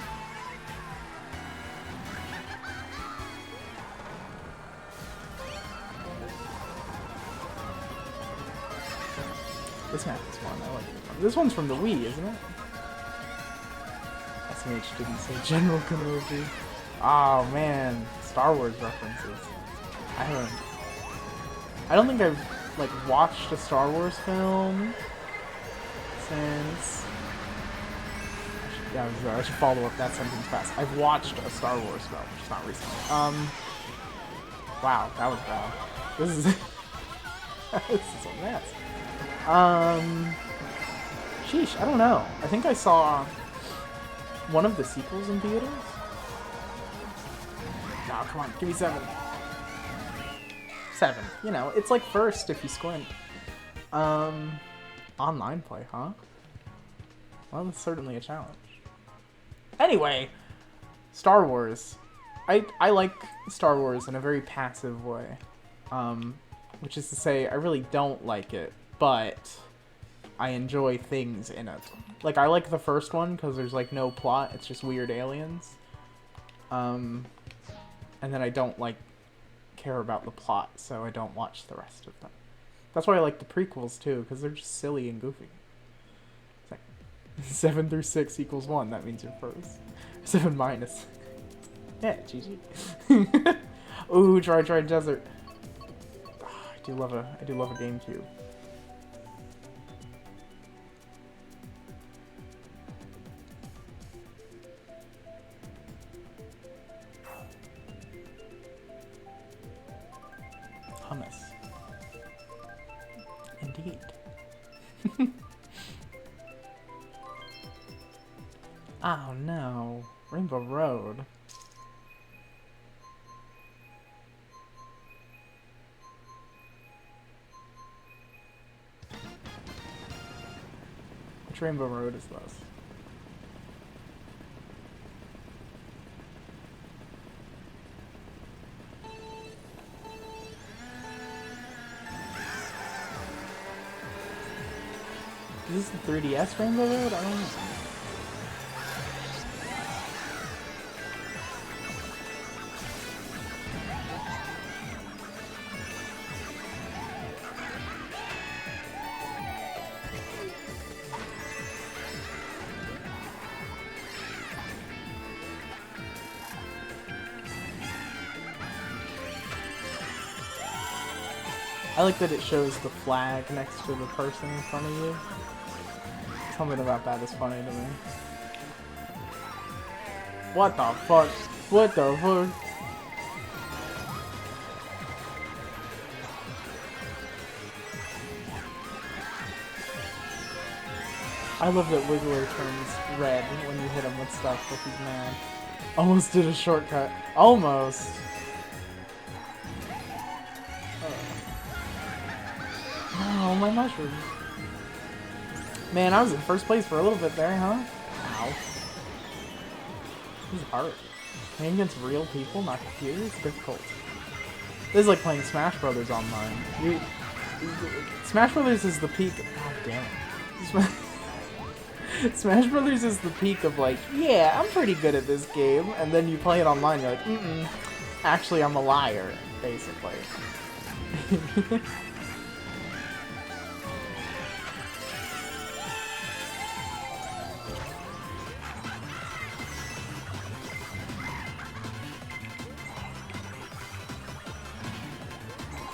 This map is fun. I like this one. This one's from the Wii, isn't it? SMH didn't say General Kenobi. Oh, man. Star Wars references. I don't think I've, like, watched a Star Wars film since... I should follow up that sentence fast. I've watched a Star Wars film, just not recently. Wow, that was bad. This is... this is a mess. Sheesh, I don't know. I think I saw one of the sequels in theaters. No, come on, give me 7. 7. You know, it's like first if you squint. Online play, huh? Well, that's certainly a challenge. Anyway, Star Wars. I like Star Wars in a very passive way. Which is to say, I really don't like it, but I enjoy things in it. Like, I like the first one because there's, like, no plot. It's just weird aliens. And then I don't, like, care about the plot, so I don't watch the rest of them. That's why I like the prequels, too, because they're just silly and goofy. It's like 7 through 6 equals 1. That means you're first. 7 minus. Yeah, GG. Ooh, Dry Desert. Oh, I do love a GameCube. Hummus. Indeed. Oh no. Rainbow Road. Which Rainbow Road is this? Is this the 3DS Rainbow Road? I don't know. I like that it shows the flag next to the person in front of you. Something about that is funny to me. What the fuck? What the fuck? I love that Wiggler turns red when you hit him with stuff if he's mad. Almost did a shortcut. Almost! Oh, my mushroom. Man, I was in first place for a little bit there, huh? Ow. This is hard. Playing against real people, not computers, difficult. This is like playing Smash Brothers online. Smash Brothers is the peak. God damn it. Smash Brothers is the peak of like, yeah, I'm pretty good at this game, and then you play it online, you're like, actually, I'm a liar, basically.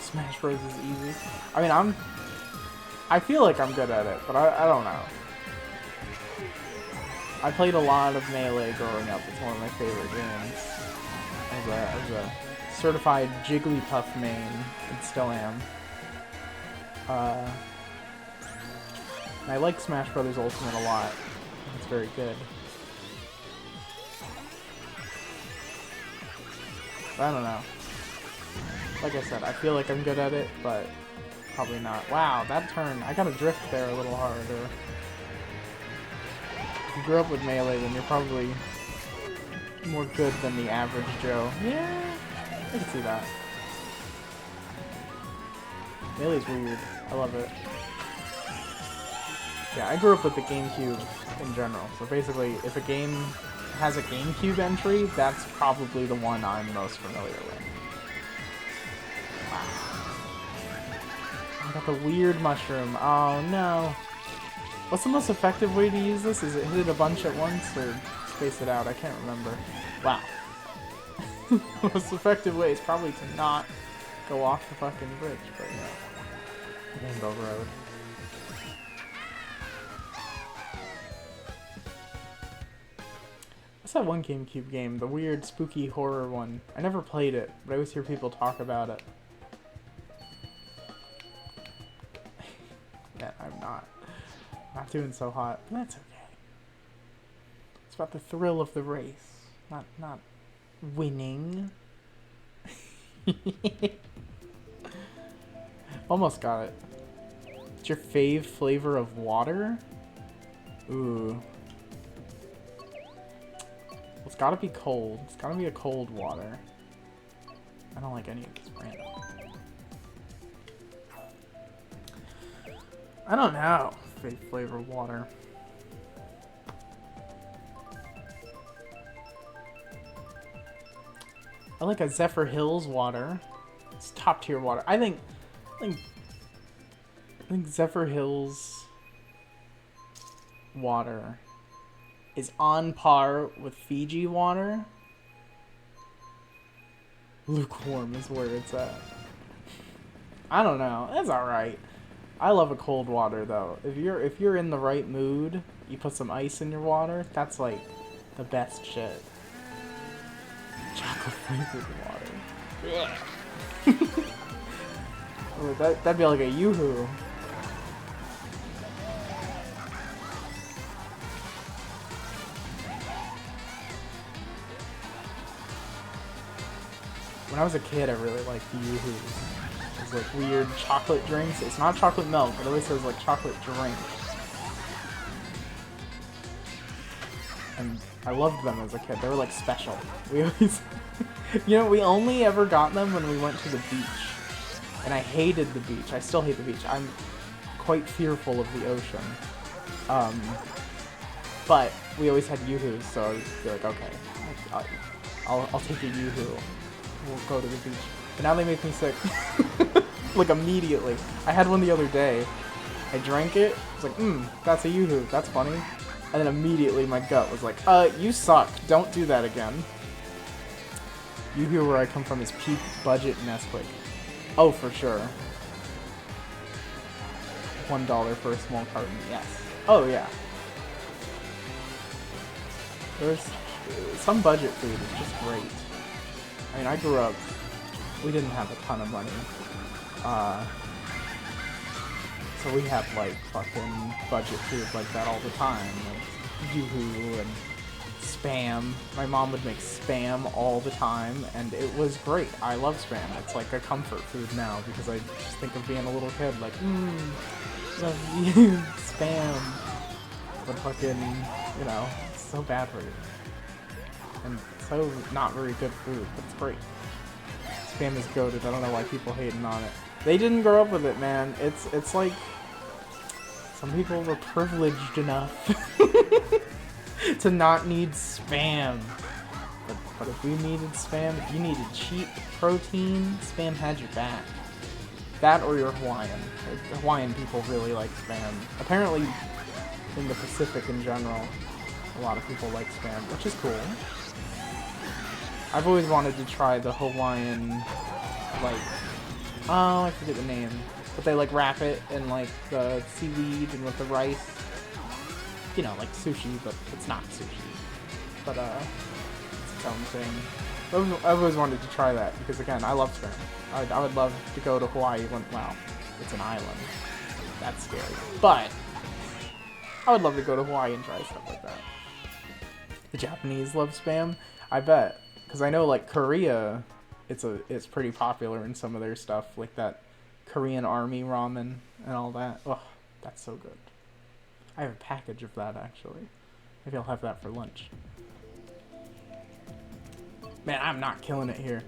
Smash Bros is easy. I mean, I feel like I'm good at it, but I don't know. I played a lot of Melee growing up. It's one of my favorite games. I was a certified Jigglypuff main, and still am. And I like Smash Bros. Ultimate a lot. It's very good. But I don't know. Like I said, I feel like I'm good at it, but probably not. Wow, that turn, I gotta drift there a little harder. If you grew up with Melee, then you're probably more good than the average Joe. Yeah, I can see that. Melee's weird. I love it. Yeah, I grew up with the GameCube in general. So basically, if a game has a GameCube entry, that's probably the one I'm most familiar with. Wow. I got the weird mushroom. Oh no. What's the most effective way to use this? Is it hit it a bunch at once or space it out? I can't remember. Wow. The most effective way is probably to not go off the fucking bridge, but yeah. Rainbow Road. What's that one GameCube game? The weird, spooky horror one. I never played it, but I always hear people talk about it. Yeah, I'm not doing so hot. But that's okay. It's about the thrill of the race, not winning. Almost got it. What's your fave flavor of water? Ooh. It's gotta be cold. It's gotta be a cold water. I don't like any of this random. I don't know. Fave flavor of water. I like a Zephyr Hills water. It's top tier water. I think Zephyr Hills water is on par with Fiji water. Lukewarm is where it's at. I don't know. That's alright. I love a cold water though. If you're in the right mood, you put some ice in your water, that's like the best shit. Chocolate flavored water. Yeah. Oh, that'd be like a yoo-hoo. When I was a kid, I really liked yoo-hoos. It's like weird chocolate drinks. It's not chocolate milk, it always says like chocolate drink. And I loved them as a kid. They were like special. We always, you know, we only ever got them when we went to the beach. And I hated the beach. I still hate the beach. I'm quite fearful of the ocean. But we always had yoo-hoos, so I would be like, okay, I'll take a yoo-hoo. We'll go to the beach. But now they make me sick. Like immediately. I had one the other day. I drank it. I was like, that's a yoo-hoo. That's funny. And then immediately my gut was like, you suck. Don't do that again. Yoo-hoo where I come from is peak budget Nesquik. Oh, for sure. $1 for a small carton. Yes. Oh, yeah. There's some budget food is just great. I mean, I grew up, we didn't have a ton of money. So we had like fucking budget food like that all the time. Like yoo-hoo and Spam. My mom would make Spam all the time and it was great. I love Spam. It's like a comfort food now because I just think of being a little kid like, love you, Spam. But fucking, you know, it's so bad for you. And so not very good food, but it's great. Spam is goated. I don't know why people hating on it. They didn't grow up with it, man. It's like some people were privileged enough to not need Spam. But if we needed Spam, if you needed cheap protein, Spam had your back. That or you're Hawaiian. The Hawaiian people really like Spam. Apparently, in the Pacific in general, a lot of people like Spam, which is cool. I've always wanted to try the Hawaiian, like, oh, I forget the name, but they like wrap it in like the seaweed and with the rice, you know, like sushi, but it's not sushi, but it's its own thing. I've always wanted to try that because again, I love Spam. I would love to go to Hawaii when, well, it's an island, that's scary, but I would love to go to Hawaii and try stuff like that. The Japanese love Spam, I bet. Because I know, like, Korea, it's pretty popular in some of their stuff, like that Korean army ramen and all that. Oh, that's so good. I have a package of that, actually. Maybe I'll have that for lunch. Man, I'm not killing it here.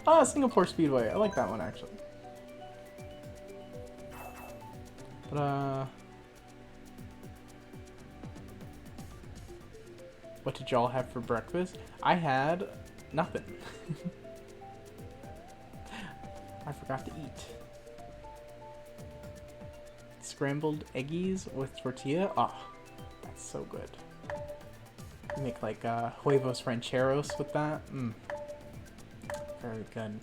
Ah, Singapore Speedway. I like that one, actually. But, what did y'all have for breakfast? I had nothing. I forgot to eat. Scrambled eggies with tortilla. Ah, oh, that's so good. You make like huevos rancheros with that. Very good.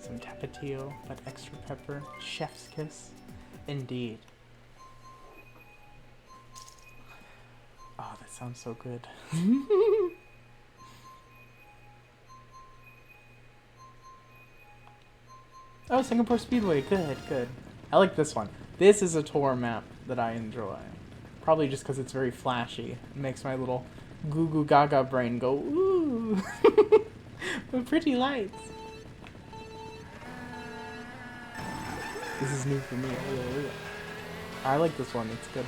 Some tapatio, but extra pepper. Chef's kiss. Indeed. Oh, that sounds so good. Oh, Singapore Speedway. Good, good. I like this one. This is a tour map that I enjoy. Probably just because it's very flashy. It makes my little goo goo gaga brain go, ooh. With pretty lights. This is new for me. I like this one. It's good.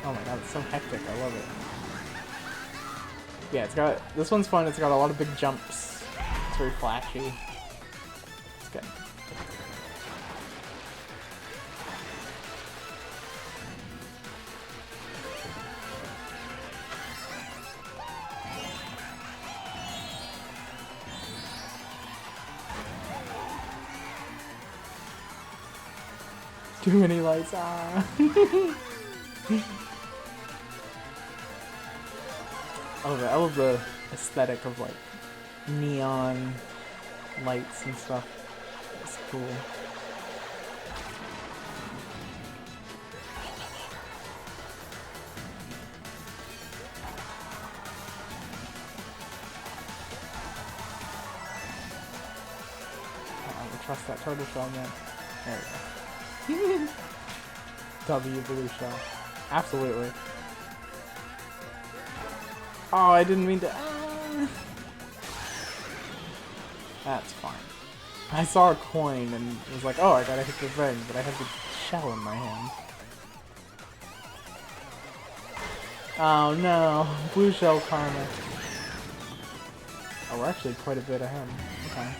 Oh my god, it's so hectic. I love it. Yeah, it's got... This one's fun. It's got a lot of big jumps. It's very flashy. It's good. Too many lights. Ah. I love the aesthetic of like neon lights and stuff. It's cool. I don't trust that turtle shell, man. There we go. W blue shell. Absolutely. Oh, I didn't mean to. That's fine. I saw a coin and was like, oh, I gotta hit the thing, but I have the shell in my hand. Oh no, blue shell karma. Oh, we're actually quite a bit ahead. Okay.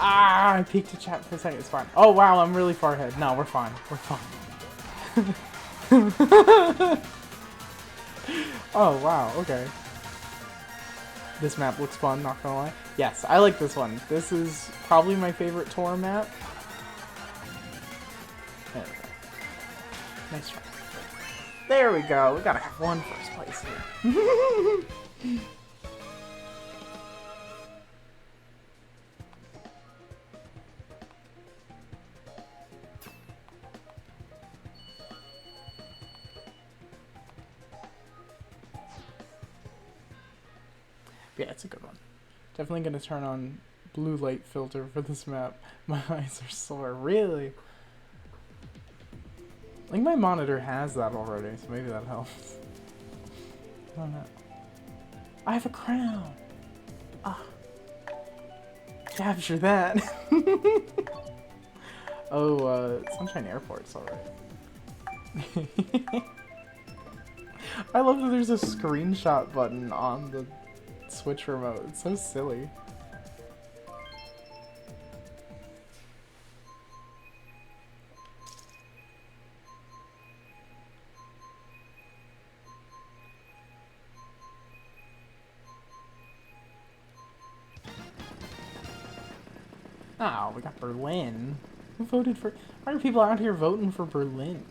Ah, I peeked to chat for a second. It's fine. Oh wow, I'm really far ahead. No, we're fine. We're fine. Oh wow, okay. This map looks fun, not gonna lie. Yes, I like this one. This is probably my favorite tour map. There we go. Nice try. There we go. We gotta have one first place here. Yeah, it's a good one. Definitely gonna turn on blue light filter for this map. My eyes are sore. Really? I think my monitor has that already, so maybe that helps. I don't know. I have a crown! Ah. Capture that! Oh, Sunshine Airport's alright. I love that there's a screenshot button on the Switch remote. It's so silly. Oh, we got Berlin. Who voted for... Why are people out here voting for Berlin?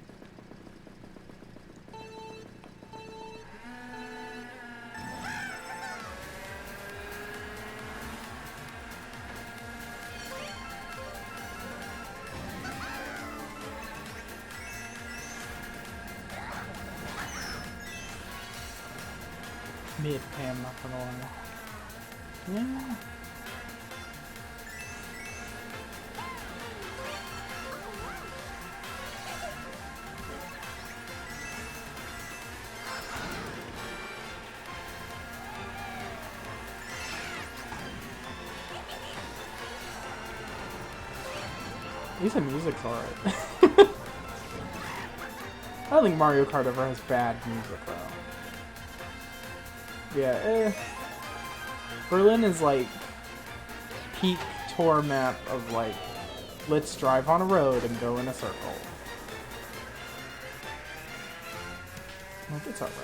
Mid-pan, not gonna lie. Yeah. At least the music's alright. I don't think Mario Kart ever has bad music, though. Yeah, Berlin is like peak tour map of like, let's drive on a road and go in a circle. Like, it's alright.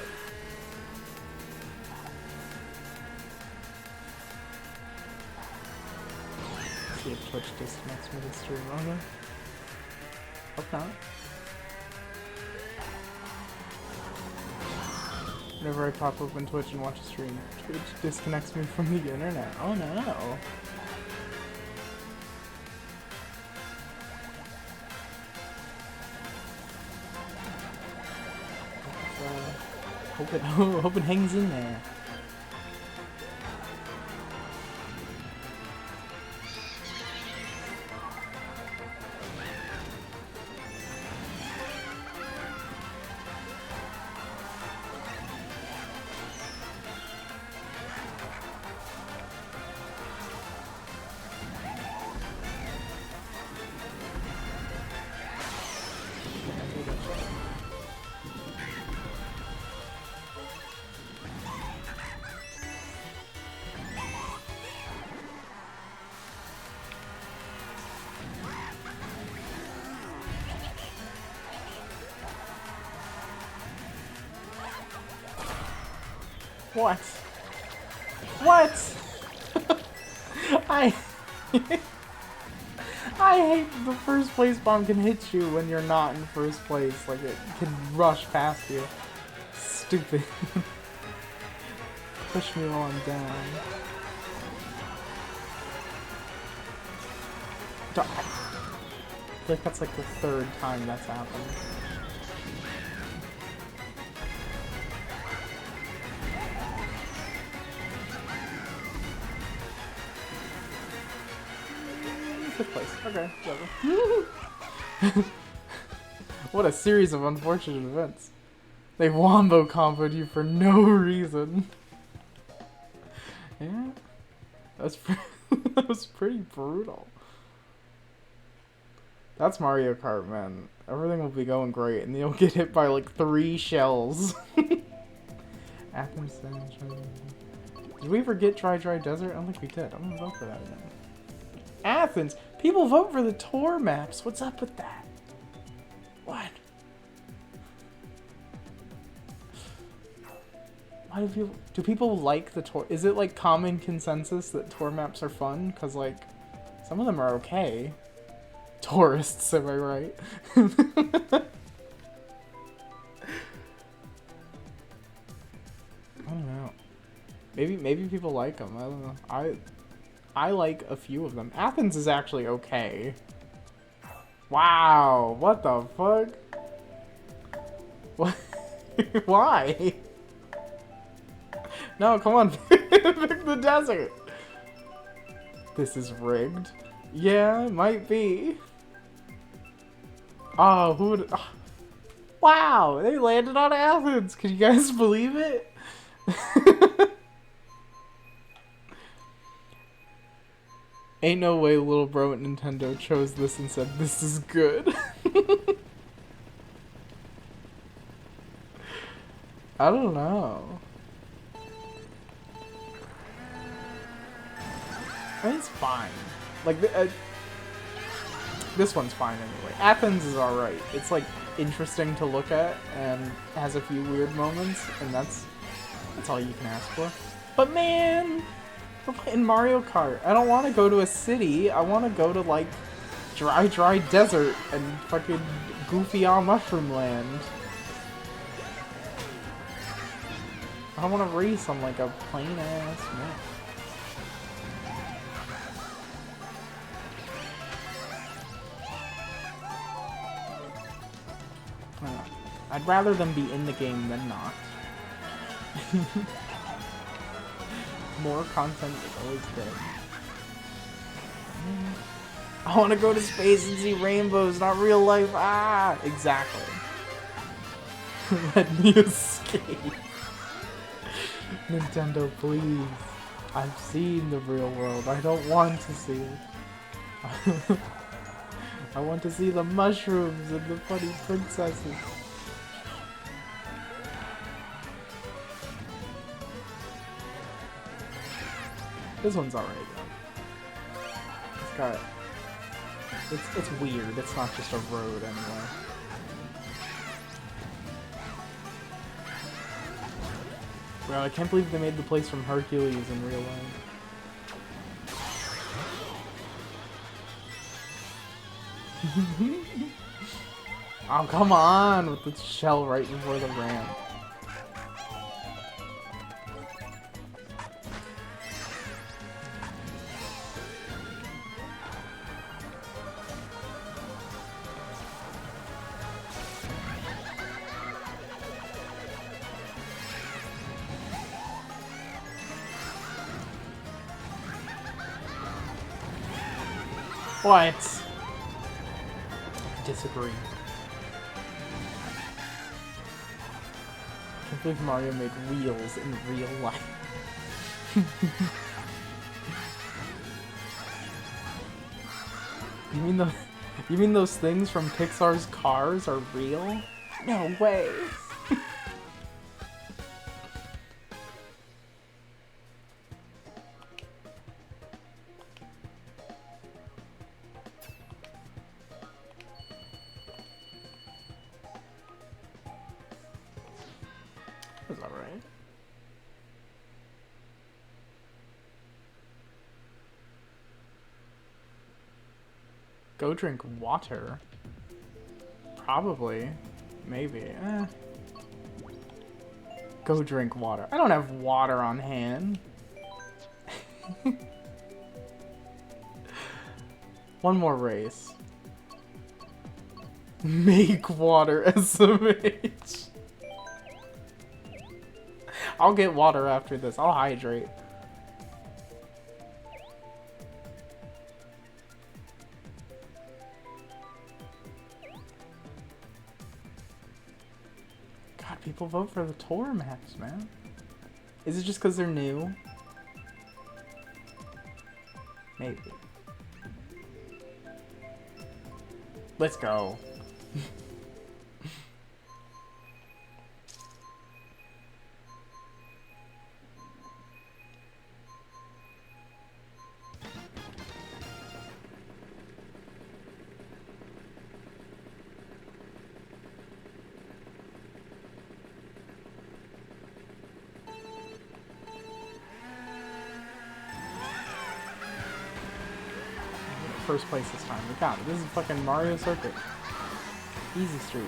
See if Twitch disconnects me to stream on it. Hope not. Whenever I pop open Twitch and watch a stream, Twitch disconnects me from the internet. Oh no. Hope it hangs in there. What? What? I hate the first place bomb can hit you when you're not in first place. Like, it can rush past you. Stupid. Push me while I'm down. I feel like that's like the third time that's happened. Fifth place. Okay, whatever. What a series of unfortunate events. They wombo comboed you for no reason. Yeah, that was pretty brutal. That's Mario Kart, man. Everything will be going great, and you'll get hit by like 3 shells. Athens. Did we forget Dry Desert? I don't think we did. I'm gonna vote for that again. Athens! People vote for the tour maps. What's up with that? What? Why do people like the tour? Is it like common consensus that tour maps are fun? Cause like, some of them are okay. Tourists, am I right? I don't know. Maybe people like them. I don't know. I like a few of them. Athens is actually okay. Wow, what the fuck? What? Why? No, come on. Pick the desert. This is rigged. Yeah, it might be. Oh, who would... Oh. Wow, they landed on Athens. Can you guys believe it? Ain't no way little bro at Nintendo chose this and said, this is good. I don't know. I mean, it's fine. Like, this one's fine anyway. Athens is alright. It's, like, interesting to look at and has a few weird moments, and that's all you can ask for. But man, We're playing Mario Kart. I don't want to go to a city. I want to go to, like, dry desert and fucking goofy on mushroom land. I don't want to race on, like, a plain-ass map. I'd rather them be in the game than not. More content is always good. I want to go to space and see rainbows, not real life. Ah, exactly. Let me escape. Nintendo, please. I've seen the real world. I don't want to see it. I want to see the mushrooms and the funny princesses. This one's alright though. It's got... It's weird. It's not just a road anyway. Bro, I can't believe they made the place from Hercules in real life. Oh, come on with the shell right before the ramp. What? Disagree. I can't believe Mario made wheels in real life. You mean those things from Pixar's Cars are real? No way. That's alright. Go drink water? Probably. Maybe. Go drink water. I don't have water on hand. One more race. Make water SMH. I'll get water after this. I'll hydrate. God, people vote for the tour maps, man. Is it just because they're new? Maybe. Let's go. First place this time. We got it. This is fucking Mario Circuit. Easy street.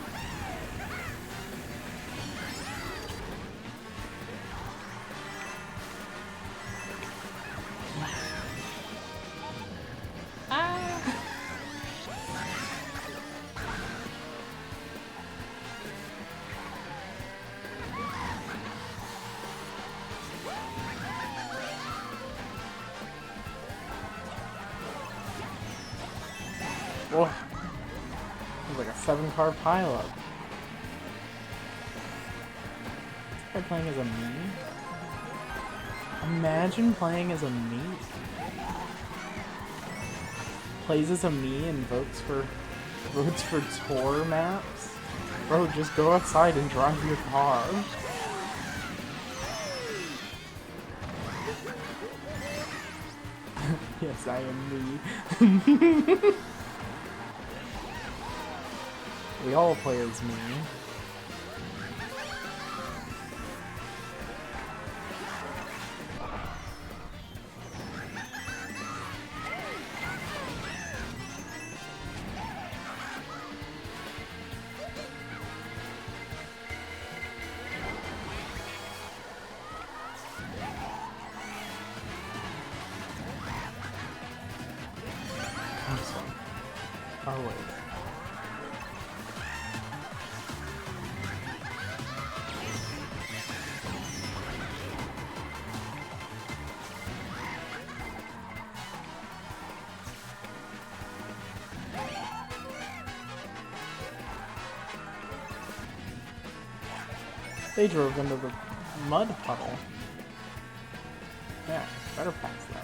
Oh, it was like a 7-car pileup. Is this guy playing as a Mii? Imagine playing as a Mii. Plays as a Mii and votes for tour maps. Bro, just go outside and drive your car. Yes, I am Mii. We all play as me. always. They drove into the mud puddle. Yeah, better pass them.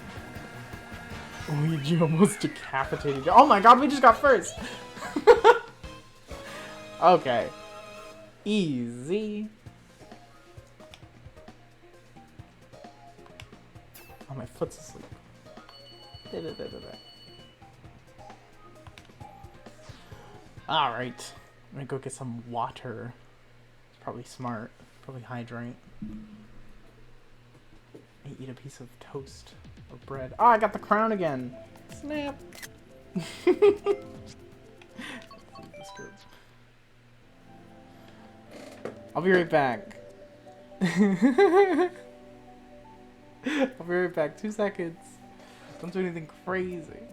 Luigi almost decapitated. Oh my god, we just got first! Okay. Easy. Oh, my foot's asleep. Alright. I'm gonna go get some water. It's probably smart. Probably hydrate. I eat a piece of toast or bread. Oh, I got the crown again. Snap. I'll be right back. I'll be right back. 2 seconds. Don't do anything crazy.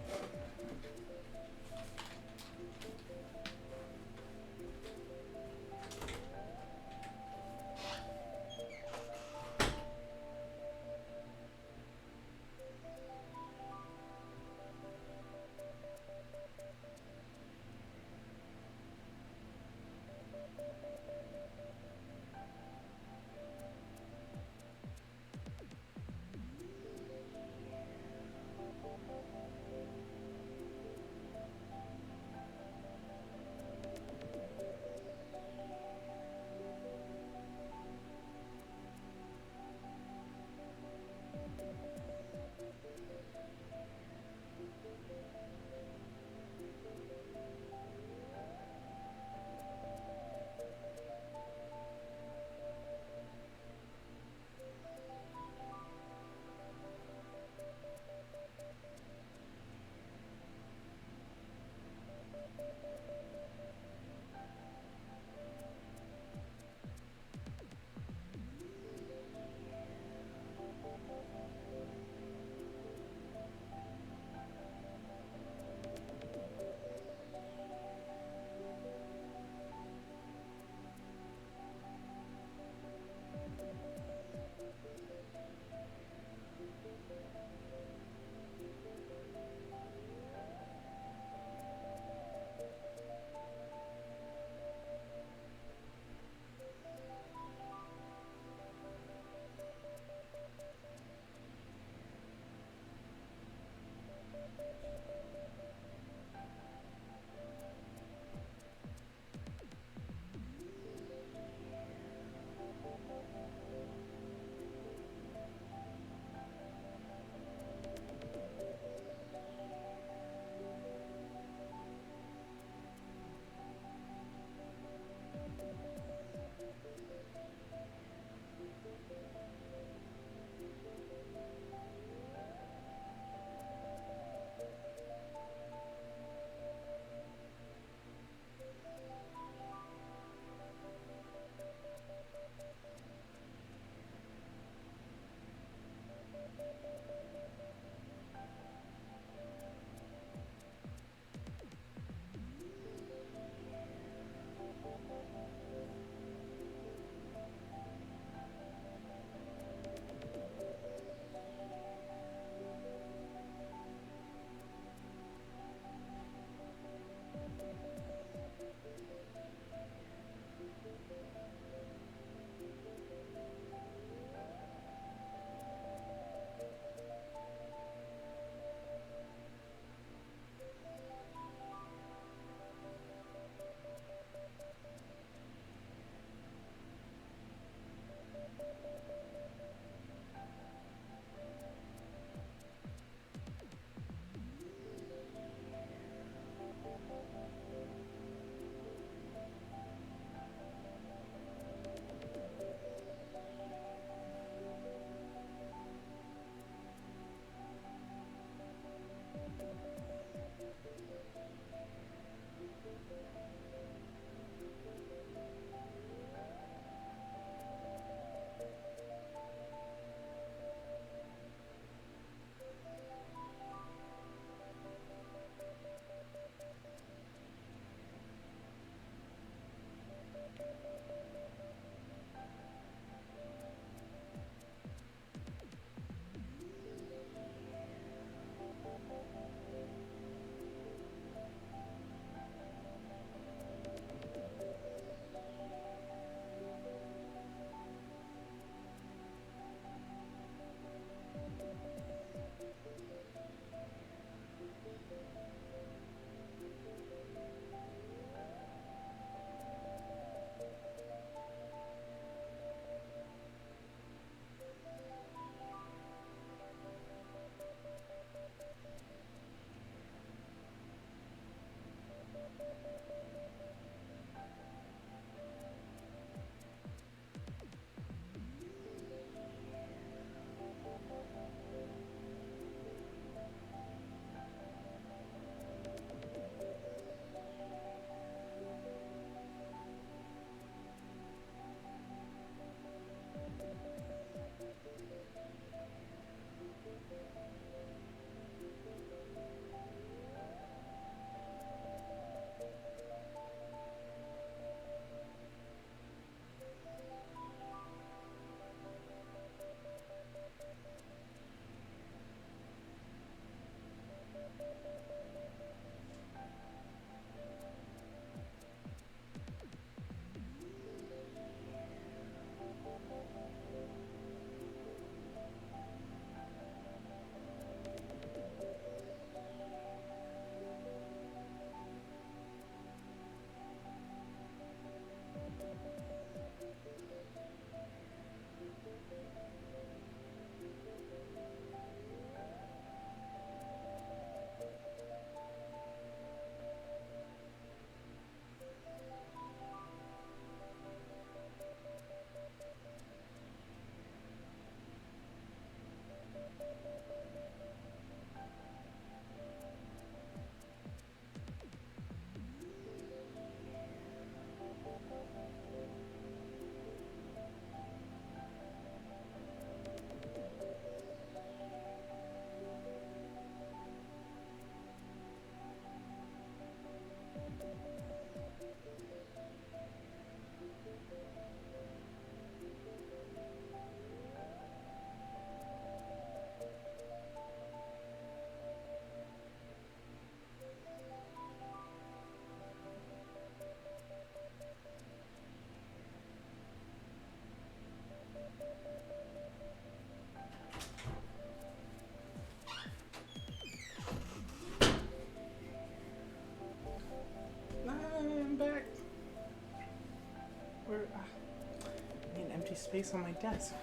empty space on my desk.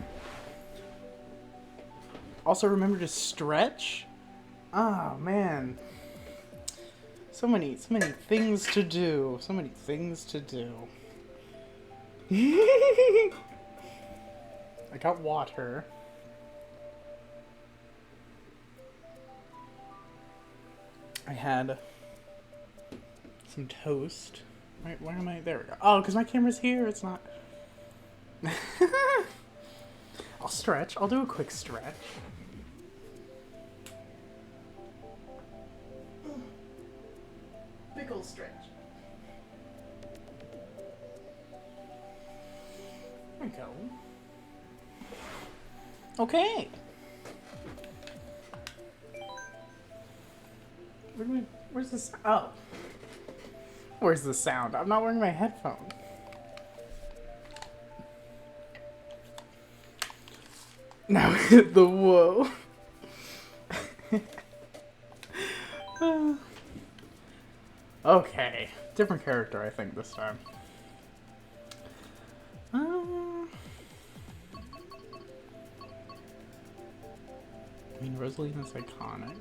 Also, remember to stretch. Oh man, so many things to do. So many things to do. I got water. I had some toast. Where am I? There we go. Oh, because my camera's here. It's not. I'll stretch. I'll do a quick stretch. Big ol' stretch. There we go. Okay. Where's this? Oh. Where's the sound? I'm not wearing my headphones. Now hit the whoa. Okay. Different character, I think, this time. I mean, Rosalina's iconic.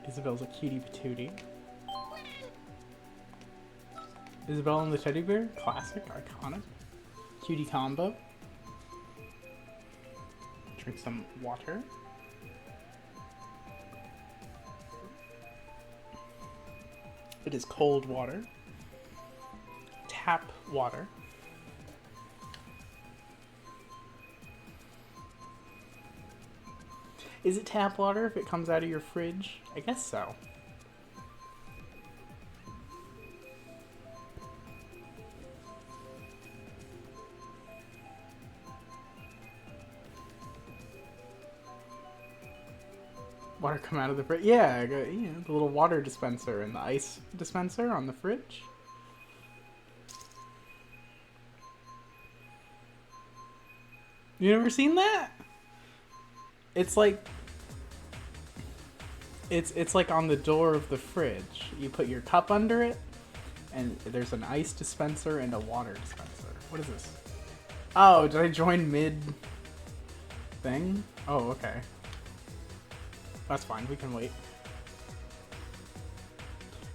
Isabel's a cutie patootie. Isabel and the teddy bear? Classic, iconic. Cutie combo. Drink some water. It is cold water. Tap water. Is it tap water if it comes out of your fridge? I guess so. Water come out of the fridge? Yeah, I got, you know, the little water dispenser and the ice dispenser on the fridge. You never seen that? It's like it's like on the door of the fridge. You put your cup under it, and there's an ice dispenser and a water dispenser. What is this? Oh, did I join mid thing? Oh, okay. That's fine. We can wait.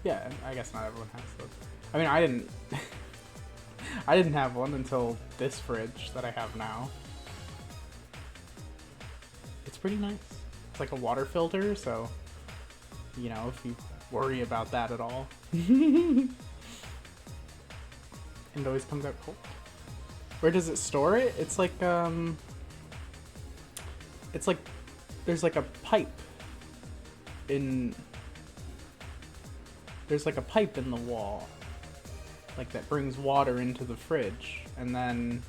Yeah, I guess not everyone has those. I mean, I didn't. I didn't have one until this fridge that I have now. It's pretty nice. It's like a water filter, so, you know, if you worry about that at all. And it always comes out cold. Where does it store it? It's like, there's like a pipe there's like a pipe in the wall, like that brings water into the fridge, and then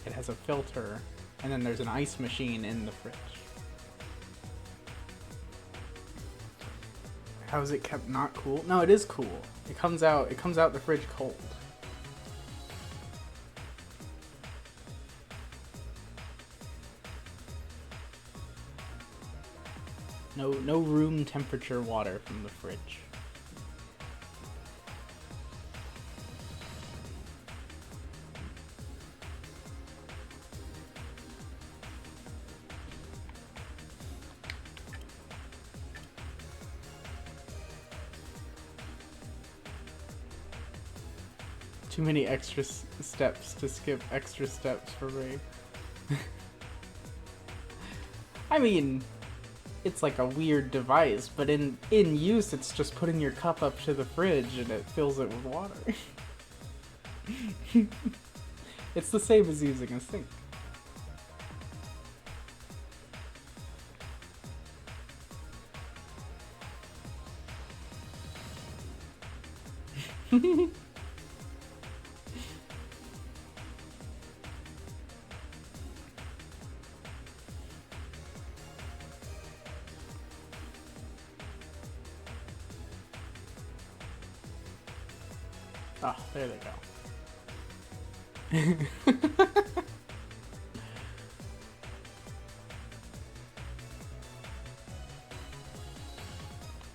it has a filter, and then there's an ice machine in the fridge. How is it kept not cool? No, it is cool. It comes out the fridge cold. No room temperature water from the fridge. Too many extra steps to skip extra steps for me. I mean, it's like a weird device, but in use, it's just putting your cup up to the fridge and it fills it with water. It's the same as using a sink. Oh, there they go.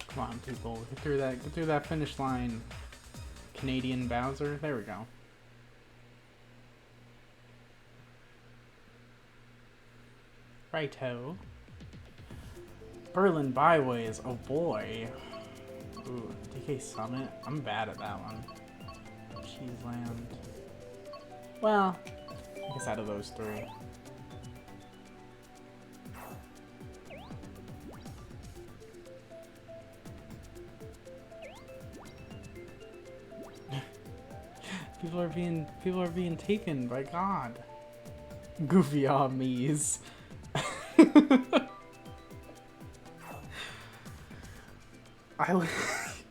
Come on, people, get through that finish line. Canadian Bowser. There we go. Righto. Berlin Byways. Oh boy. Ooh, DK Summit. I'm bad at that one. Cheeseland. Well, I guess out of those three. People are being taken by God. Goofy me's. I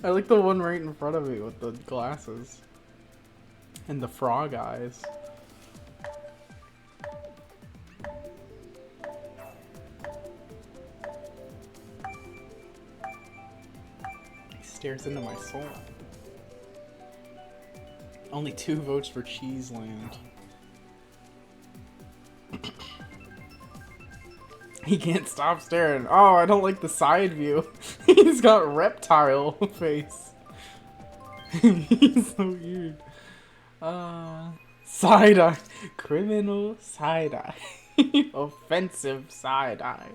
like the one right in front of me with the glasses and the frog eyes. He stares into my soul. Only 2 votes for Cheeseland. He can't stop staring. Oh, I don't like the side view. He's got reptile face. He's so weird. Side eye. Criminal side eye. Offensive side eye.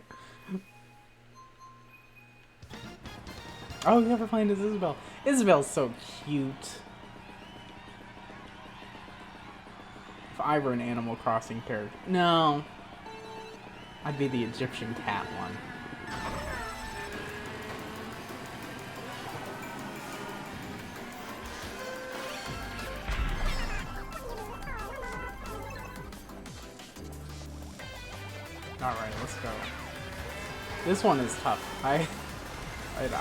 Oh, you ever playing as Isabelle? Isabelle's so cute. If I were an Animal Crossing character. No. I'd be the Egyptian cat one. Alright, let's go. This one is tough. I'm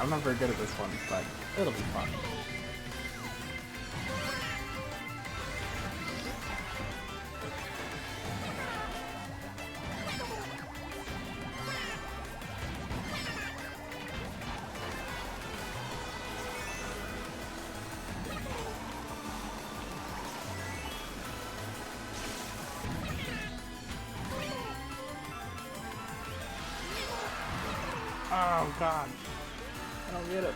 not very good at this one, but it'll be fun. Oh god. I don't get it.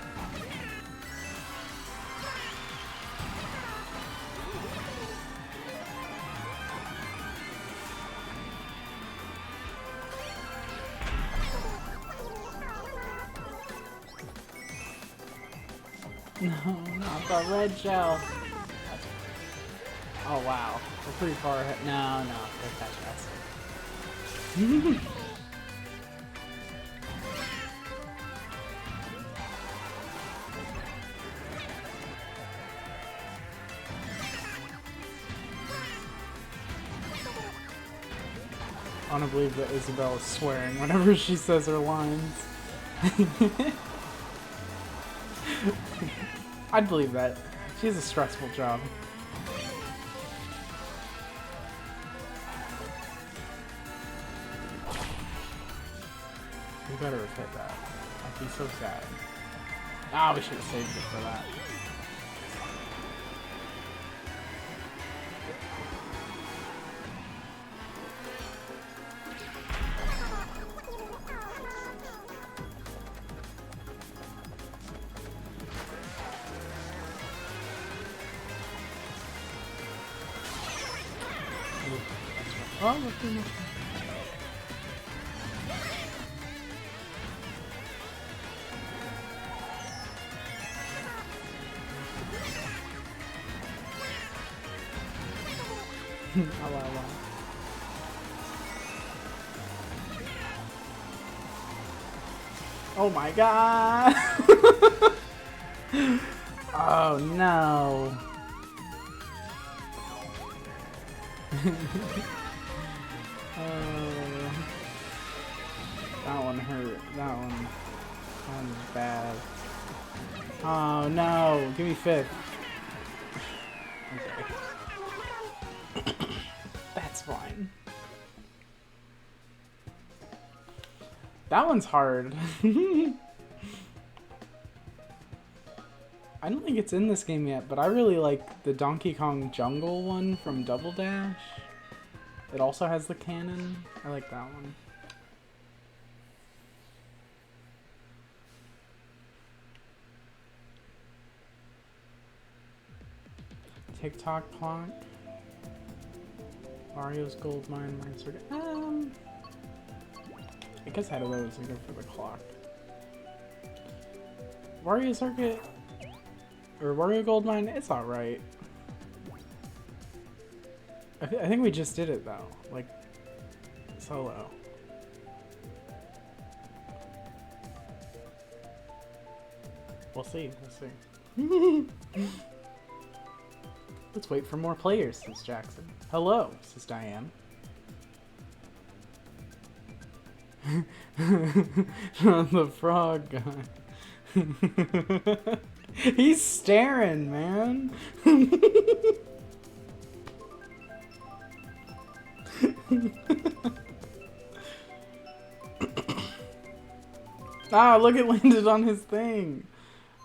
No, not the red shell. Oh wow. We're pretty far ahead. No, we're catching us. I don't believe that Isabelle is swearing whenever she says her lines. I'd believe that. She has a stressful job. We better have hit that. I'd be so sad. Ah, we should have saved it for that. Oh, look at this. Oh my god! Oh no! That one hurt. That one's bad. Oh no! Give me 5th. Okay. That's fine. That one's hard. I don't think it's in this game yet, but I really like the Donkey Kong Jungle one from Double Dash. It also has the cannon. I like that one. TikTok clock. Mario's gold mine, mine circuit. I guess out of those, I go for the clock. Wario circuit or Wario gold mine, it's alright. I think we just did it though, like solo. We'll see. We'll see. Let's wait for more players, says Jackson. Hello, says Diane. The frog guy. He's staring, man. Ah, look, it landed on his thing.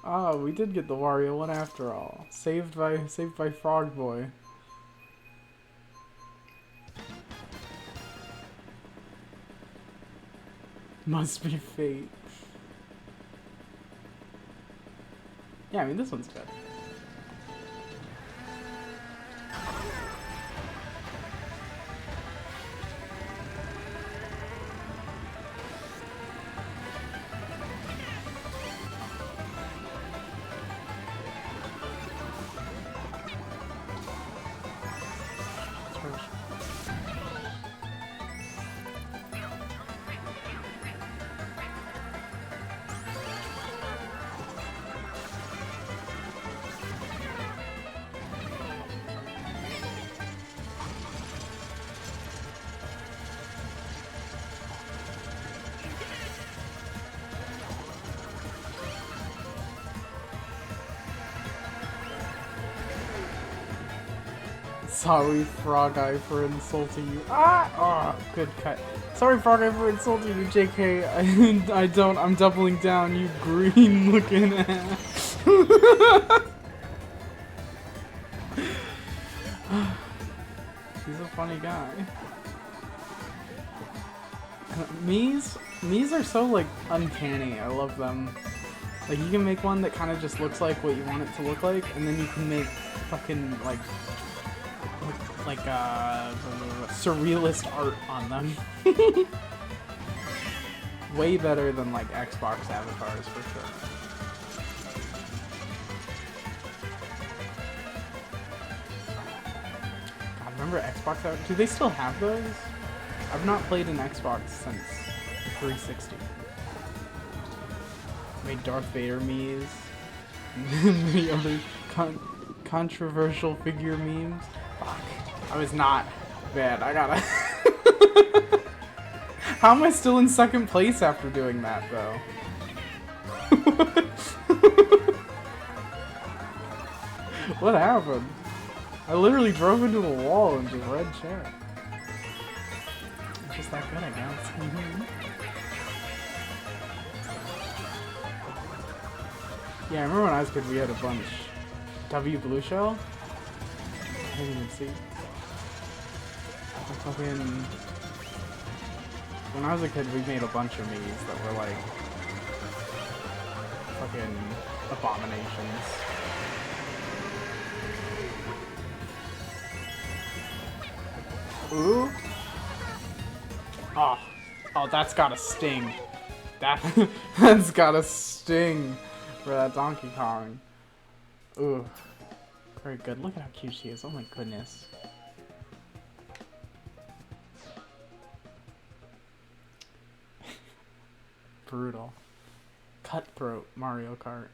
Oh, we did get the Wario one after all. Saved by Frog Boy. Must be fate. Yeah, I mean, this one's good. Sorry, Frog Eye, for insulting you. Ah! Oh, good cut. Sorry, Frog Eye, for insulting you, JK. I don't. I'm doubling down, you green-looking ass. He's a funny guy. Mii's are so, like, uncanny. I love them. Like, you can make one that kind of just looks like what you want it to look like, and then you can make fucking, like surrealist art on them. Way better than like Xbox avatars for sure. God, remember Xbox avatars? Do they still have those? I've not played an Xbox since 360. Made Darth Vader memes. Many other controversial figure memes. Fuck. I was not bad. I gotta... How am I still in second place after doing that, though? What happened? I literally drove into a wall and just red chair. It's just that good, I guess. Yeah, I remember when I was a kid, we had a bunch. W Blue Shell? I didn't even see. Fucking... When I was a kid, we made a bunch of memes that were like... fucking abominations. Ooh? Oh. Oh, that's gotta sting. That's gotta sting for that Donkey Kong. Ooh. Very good. Look at how cute she is. Oh my goodness. Brutal. Cutthroat Mario Kart.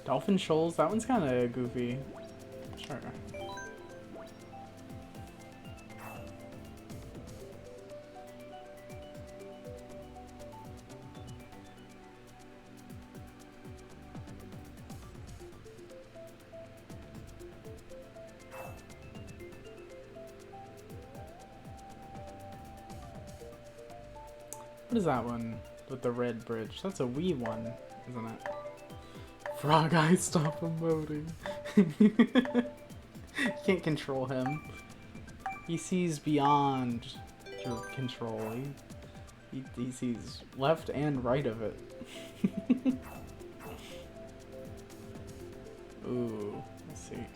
Dolphin Shoals, that one's kind of goofy. Sure. What is that one with the red bridge? That's a Wii one, isn't it? Frog Eye, stop emoting. You can't control him. He sees beyond your control. He sees left and right of it. Ooh, let's see.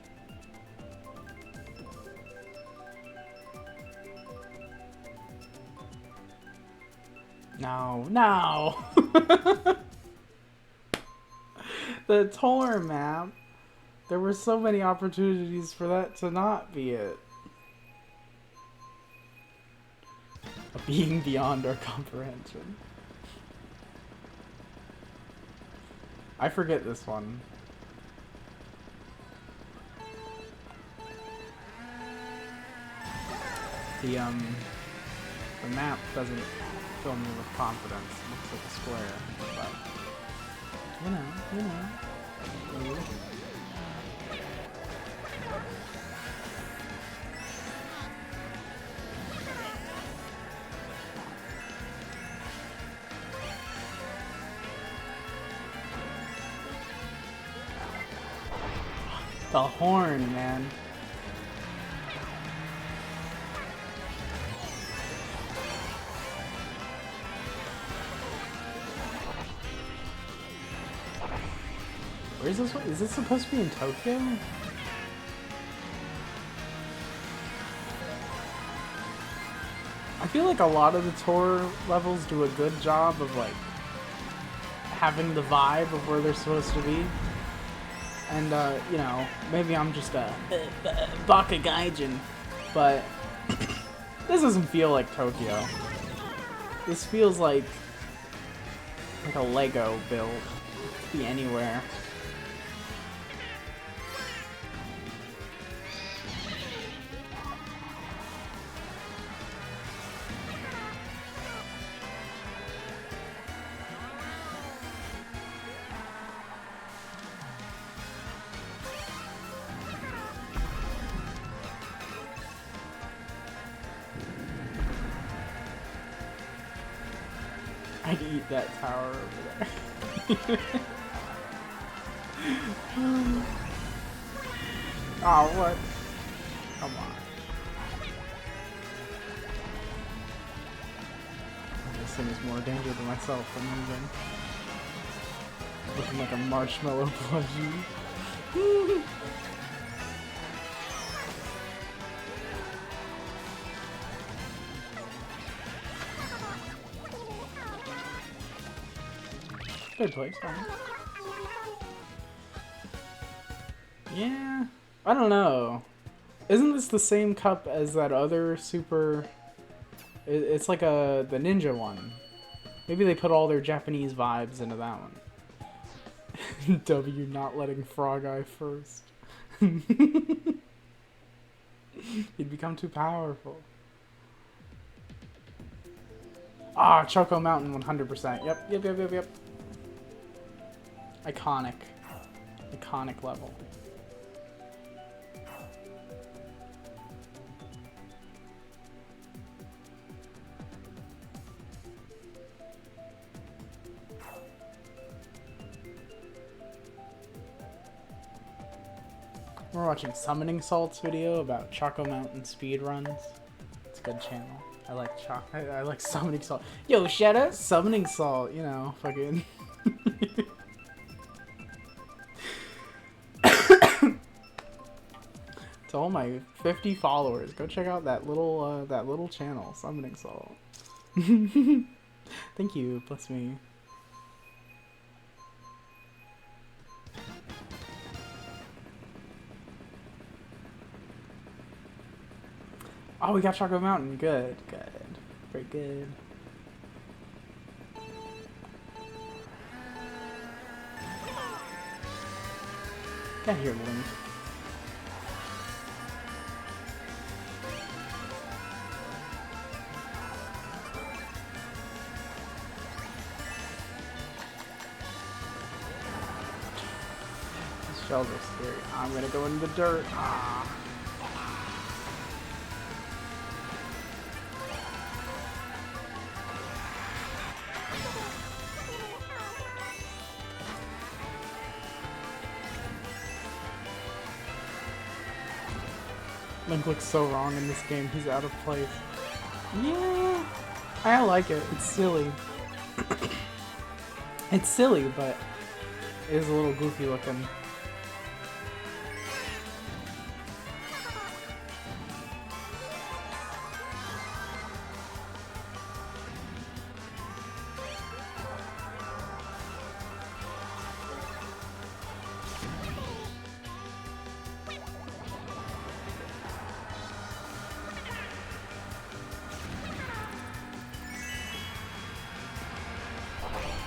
No, no! The tour map. There were so many opportunities for that to not be it. A being beyond our comprehension. I forget this one. The map doesn't fill me with confidence. It looks like a square, but you know. Ooh. The horn, man. Where is this one? Is this supposed to be in Tokyo? I feel like a lot of the tour levels do a good job of like having the vibe of where they're supposed to be. And, you know, maybe I'm just a Baka Gaijin, but this doesn't feel like Tokyo. This feels like a Lego build. It could be anywhere. I'd eat that tower over there. Oh, what? Come on. This thing is more danger than myself than moving. Looking like a marshmallow plushie. Good place, fine. Yeah, I don't know. Isn't this the same cup as that other super? It's like the ninja one. Maybe they put all their Japanese vibes into that one. W not letting Frog Eye first. He'd become too powerful. Ah, Choco Mountain 100%. Yep. Iconic level. We're watching Summoning Salt's video about Choco Mountain speedruns. It's a good channel. I like Summoning Salt. Yo, shout out Summoning Salt, you know, fucking to all my 50 followers, go check out that little channel, Summoning Salt. Thank you, bless me. Oh, we got Choco Mountain. Good. Very good. Get here, Link. These shells are scary. I'm gonna go in the dirt. Ah. Link looks so wrong in this game, he's out of place. Yeah, I like it. It's silly. It's silly, but it is a little goofy looking.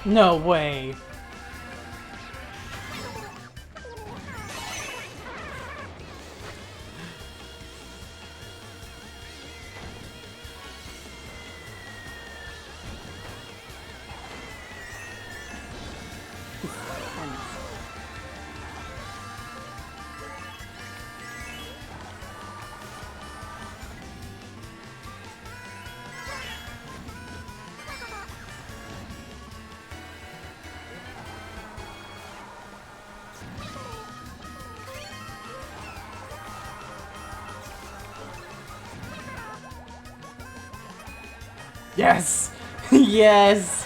No way. Yes! Yes!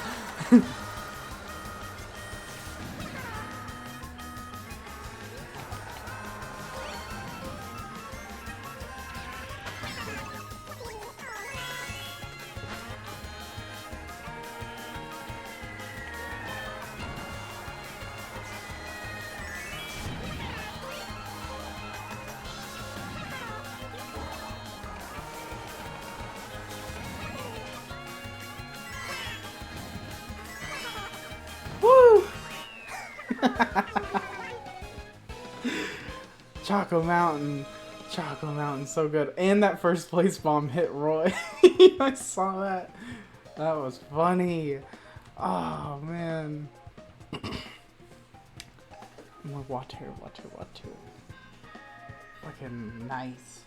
Woo! Choco Mountain. Choco Mountain, so good. And that first place bomb hit Roy. I saw that. That was funny. Oh, man. More water. Fucking nice.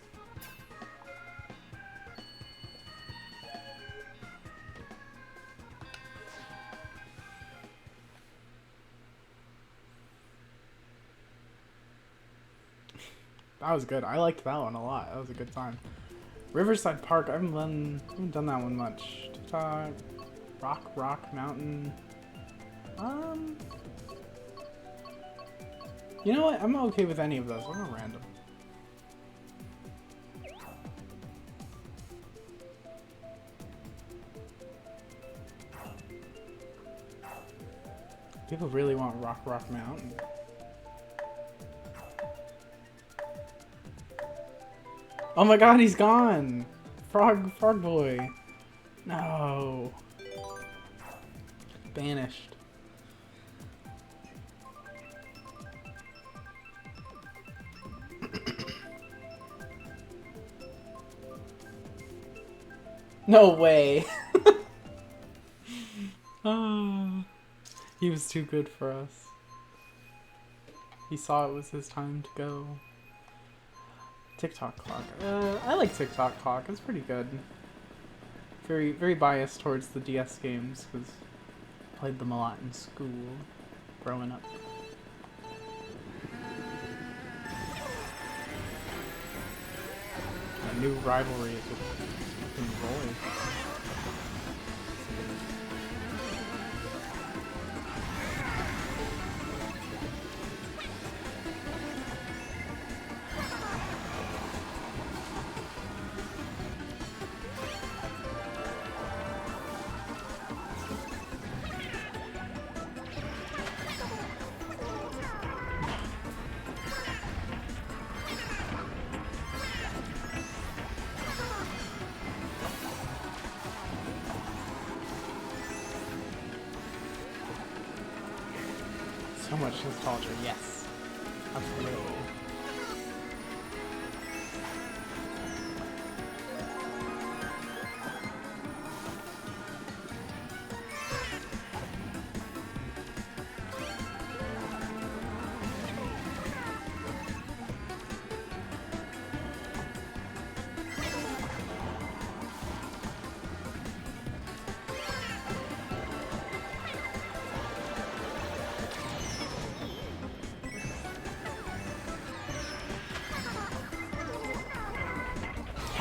That was good. I liked that one a lot. That was a good time. Riverside Park. I haven't done that one much. TikTok. Rock Mountain. You know what? I'm okay with any of those. I'm not random. People really want Rock Mountain. Oh my god, he's gone! Frog boy. No. Banished. No way. Oh, he was too good for us. He saw it was his time to go. TikTok clock. I like TikTok clock. It's pretty good. Very biased towards the DS games because I played them a lot in school growing up. A new rivalry is with Roy. So much nostalgia, yes. Absolutely.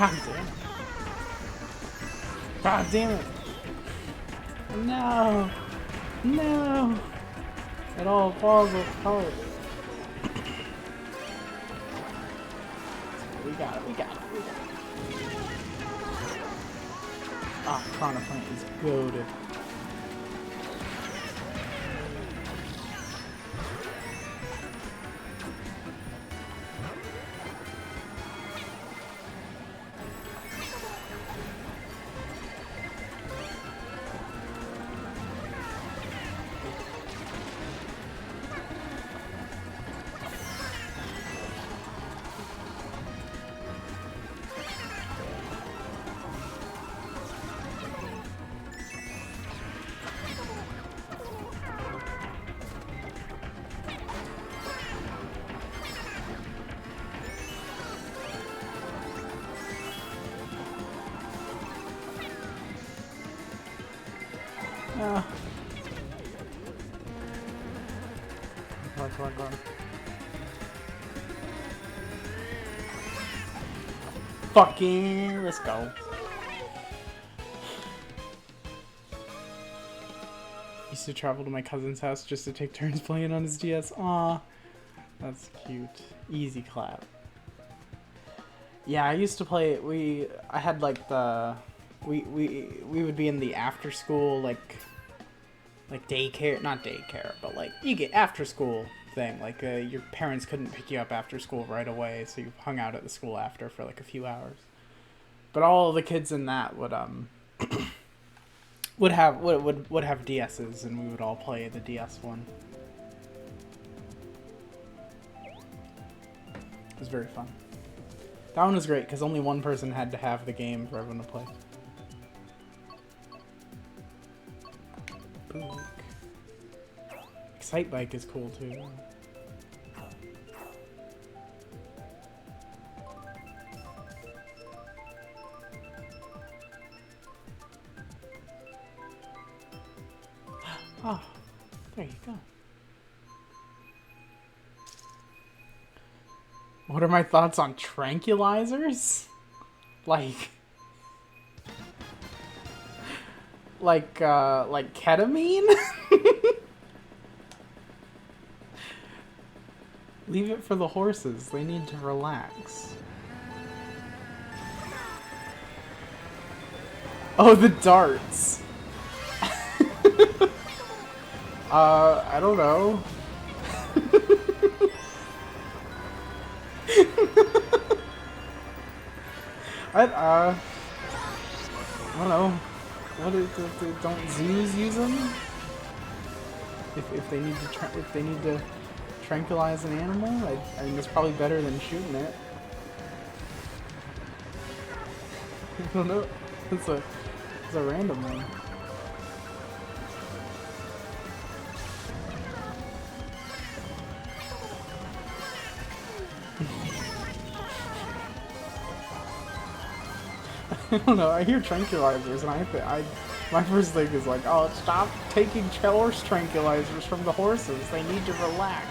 God damn it. God damn it. No. No. It all falls apart. We got it. Ah, Chrono Plant is goated. Ah. Come on. Fucking, let's go. Used to travel to my cousin's house just to take turns playing on his DS. Aw, that's cute. Easy clap. Yeah, I used to play. I had like the, we would be in the after school like daycare, not daycare, but like you get after school thing. Like your parents couldn't pick you up after school right away, so you hung out at the school after for like a few hours. But all the kids in that would would have DSs, and we would all play the DS one. It was very fun. That one was great because only one person had to have the game for everyone to play. Book. Excite Bike is cool too. Oh, there you go. What are my thoughts on tranquilizers? Like ketamine? Leave it for the horses. They need to relax. Oh, the darts. I don't know. I don't know. What is it? Don't zoos use them? If they need to tranquilize an animal, I mean, it's probably better than shooting it. I don't know. It's a random one. I don't know. I hear tranquilizers, and my first thing is like, oh, stop taking horse tranquilizers from the horses. They need to relax.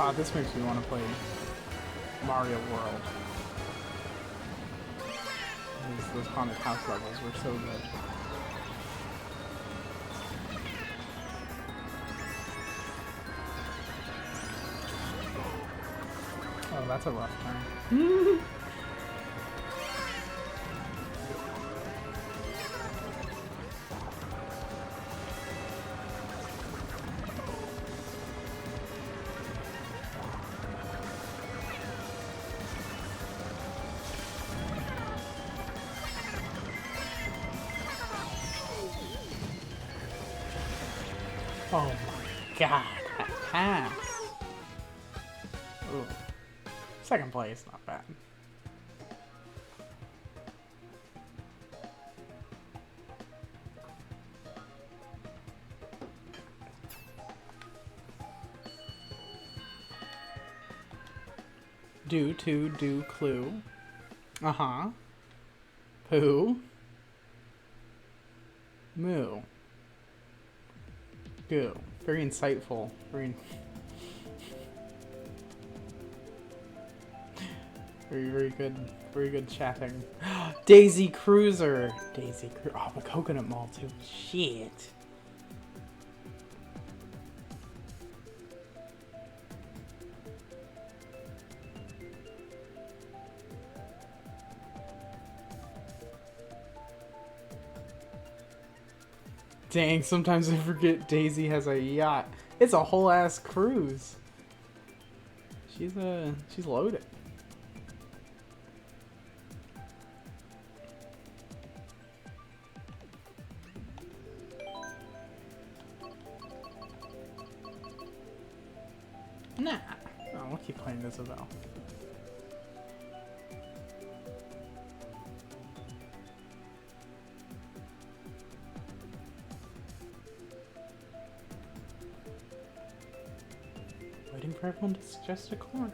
Ah, this makes me want to play Mario World. Those haunted house levels were so good. Oh, that's a rough turn. Oh my god, that pass. Ooh. Second place, not bad. Do clue. Uh-huh. Poo. Moo. Goo. Very insightful. Very good. Very good chatting. Daisy Cruiser. Oh, the Coconut Mall too. Shit. Dang, sometimes I forget Daisy has a yacht. It's a whole ass cruise. She's loaded. Isabel. Waiting for everyone to suggest a corn.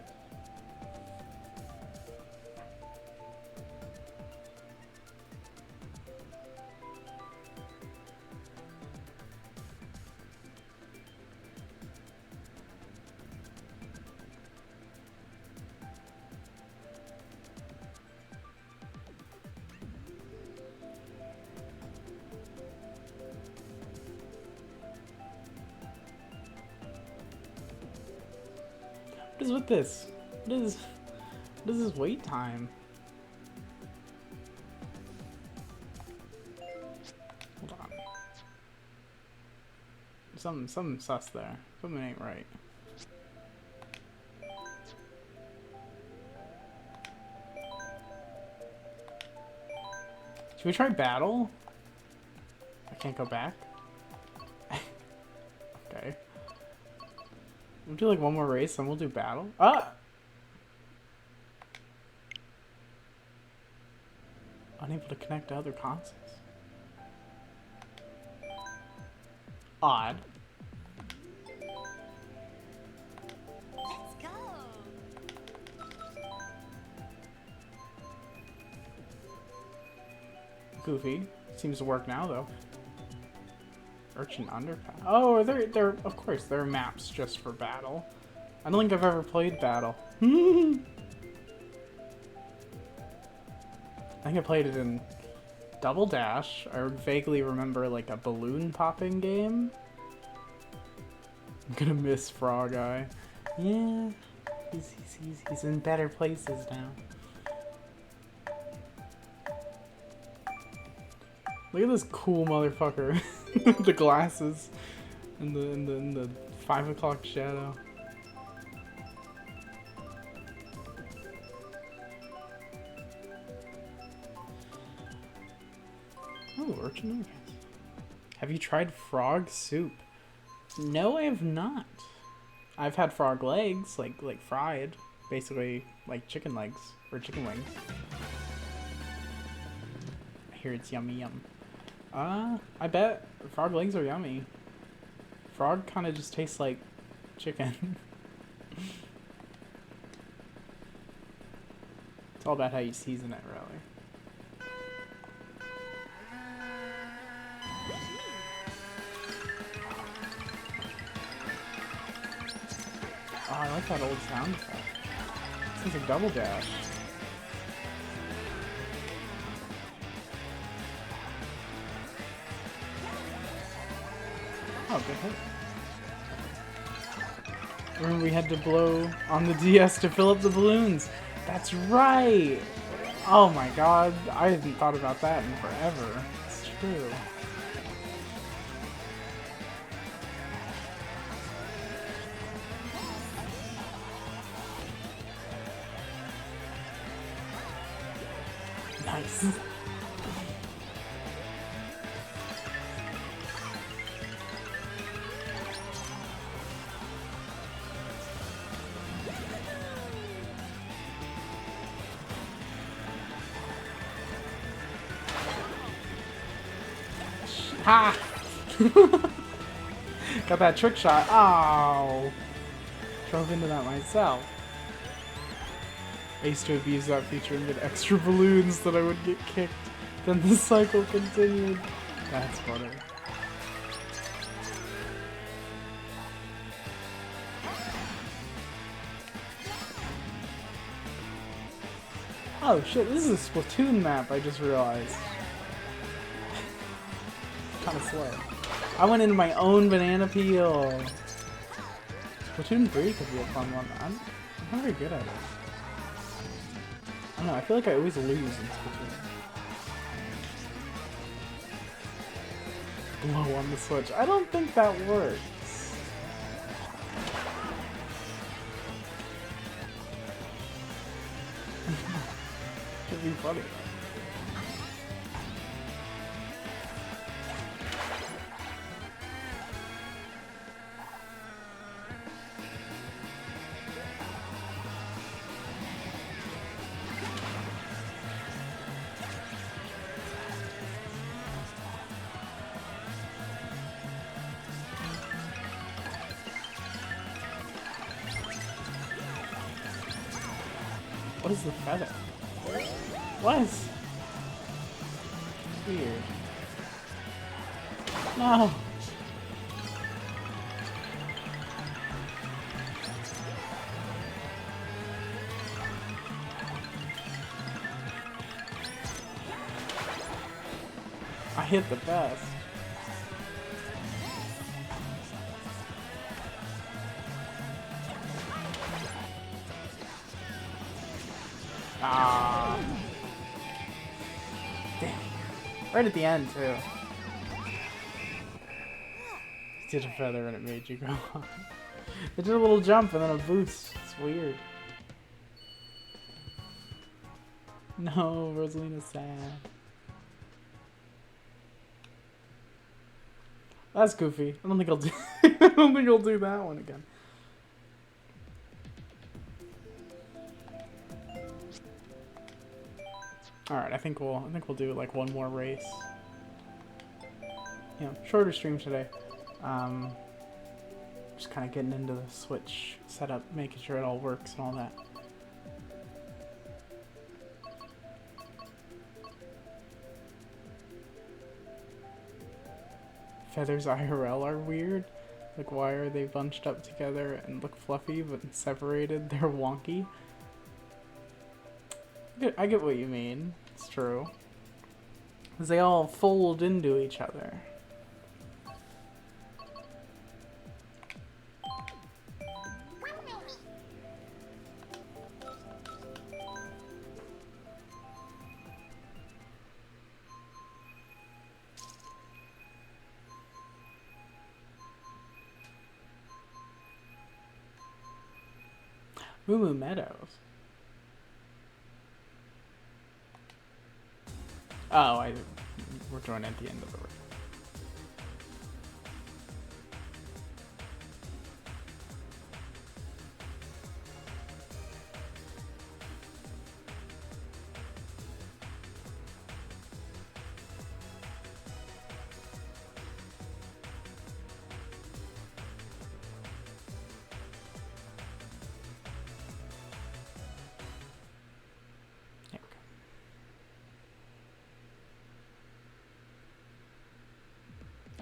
What is with this? What is this wait time? Hold on. Something sus there. Something ain't right. Should we try battle? I can't go back. Okay. We'll do like one more race, then we'll do battle. Ah! Unable to connect to other consoles. Odd.
Let's go.
Goofy. Seems to work now, though. Urchin Underpass. Oh, there. Of course, there are maps just for battle. I don't think I've ever played battle. I think I played it in Double Dash. I vaguely remember like a balloon popping game. I'm gonna miss Frog Eye. Yeah, he's in better places now. Look at this cool motherfucker. The glasses and the 5 o'clock shadow. Oh, Urchin Underpass. Have you tried frog soup? No, I have not. I've had frog legs, like fried, basically like chicken legs or chicken wings. I hear it's yummy yum. I bet frog legs are yummy. Frog kind of just tastes like chicken. It's all about how you season it, really. Oh, I like that old sound effect. Sounds like Double Dash. Oh, good hit. Remember we had to blow on the DS to fill up the balloons. That's right! Oh my god, I hadn't thought about that in forever. It's true. Nice. Ha! Got that trick shot. Oh! Drove into that myself. I used to abuse that feature and get extra balloons that I would get kicked. Then the cycle continued. That's funny. Oh shit, this is a Splatoon map, I just realized. Kinda slow. I went into my own banana peel. Splatoon 3 could be a fun one. I'm not very good at it. I don't know, I feel like I always lose in Splatoon. Blow on the Switch. I don't think that works. It'd be funny. What is the feather? What? Weird. No! I hit the best. Ah. Damn. Right at the end, too. It did a feather and it made you go on. It did a little jump and then a boost. It's weird. No, Rosalina's sad. That's goofy. I don't think I'll do I don't think I'll do that one again. Alright, I think we'll do like one more race. You know, shorter stream today. Just kinda getting into the Switch setup, making sure it all works and all that. Feathers IRL are weird. Like, why are they bunched up together and look fluffy, but separated they're wonky? I get what you mean. It's true. 'Cause they all fold into each other. Moo Moo Meadows. Oh, we're joining at the end of the race.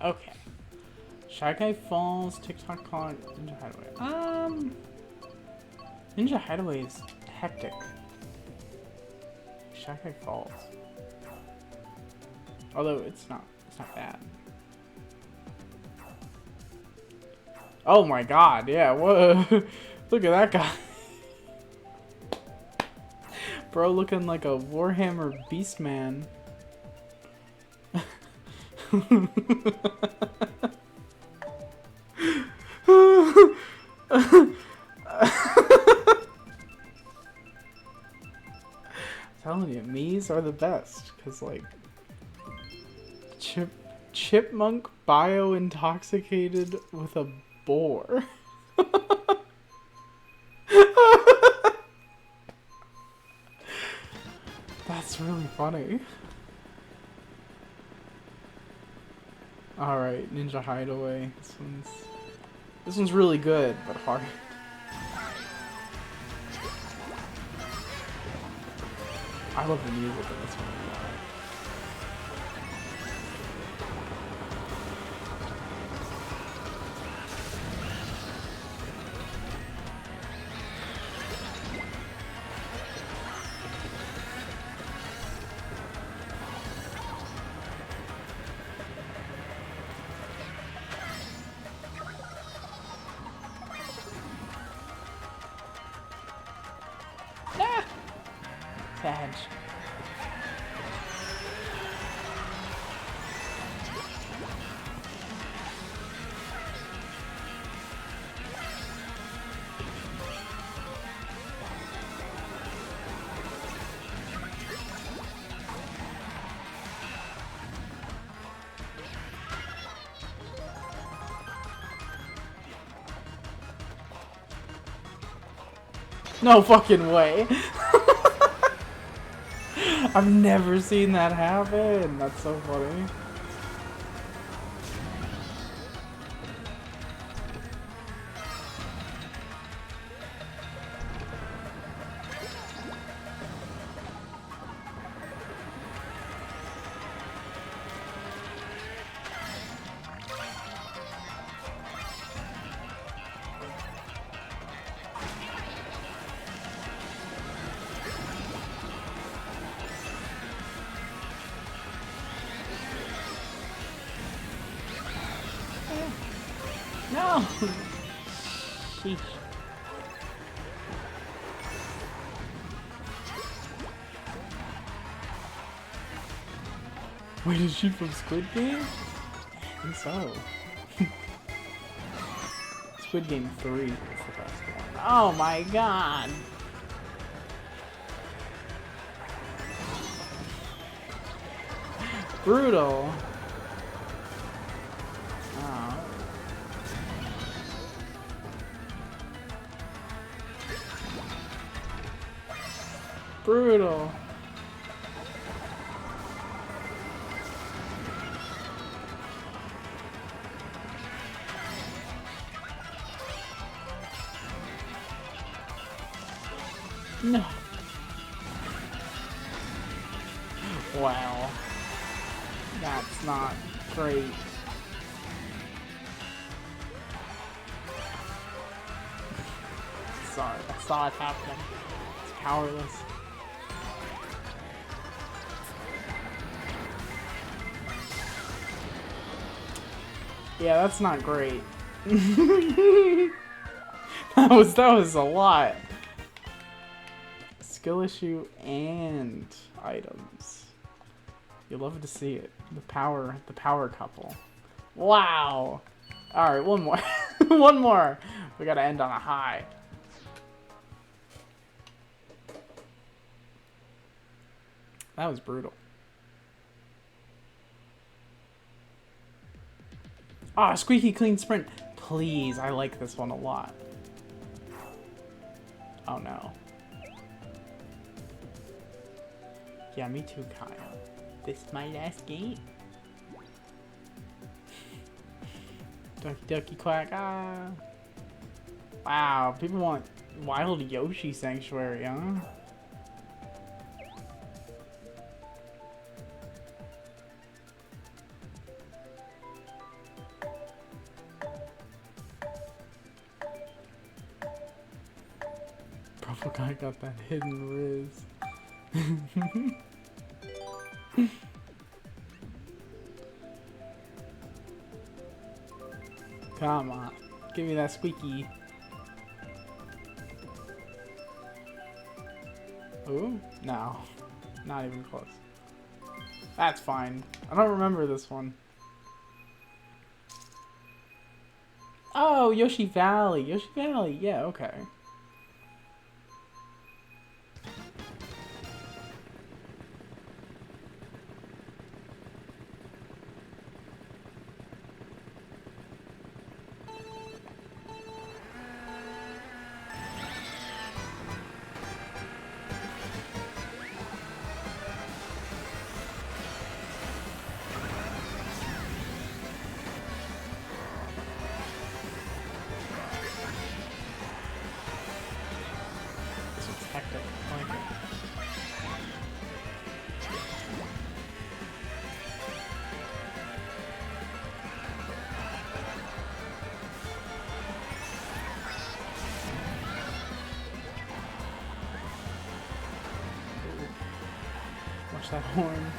Okay. Shy Guy Falls, TikTok Clock, Ninja Hideaway. Ninja Hideaway is hectic. Shy Guy Falls. Although it's not bad. Oh my god, yeah, whoa. Look at that guy. Bro looking like a Warhammer Beastman. Telling you, me's are the best, cause like chipmunk bio-intoxicated with a boar. That's really funny. Alright, Ninja Hideaway. This one's really good, but hard. I love the music in this one a lot. Sad. No fucking way. I've never seen that happen. That's so funny. No! Sheesh. Wait, is she from Squid Game? I think so. Squid Game 3 is the best one. Oh my god! Brutal! Oh. Brutal! No. Wow. That's not great. Sorry, I saw it happening. It's powerless. Yeah, that's not great. that was a lot. Skill issue and items. You love to see it. The power couple. Wow. All right, one more. one more. We gotta end on a high. That was brutal. Ah, oh, squeaky clean sprint. Please, I like this one a lot. Oh no. Yeah, me too, Kyle. This is my last game. Ducky ducky quack, ah. Wow, people want Wild Yoshi Sanctuary, huh? Purple guy got that hidden Riz. Come on, give me that squeaky. Ooh, no, not even close. That's fine. I don't remember this one. Oh, Yoshi Valley. Yoshi Valley, yeah, okay. Hectic. I like it. Watch that horn.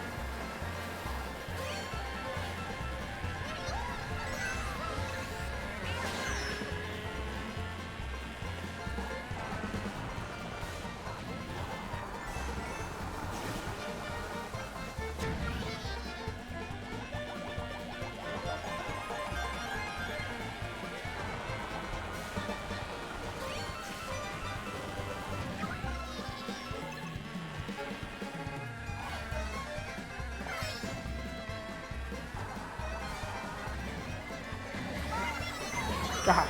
God.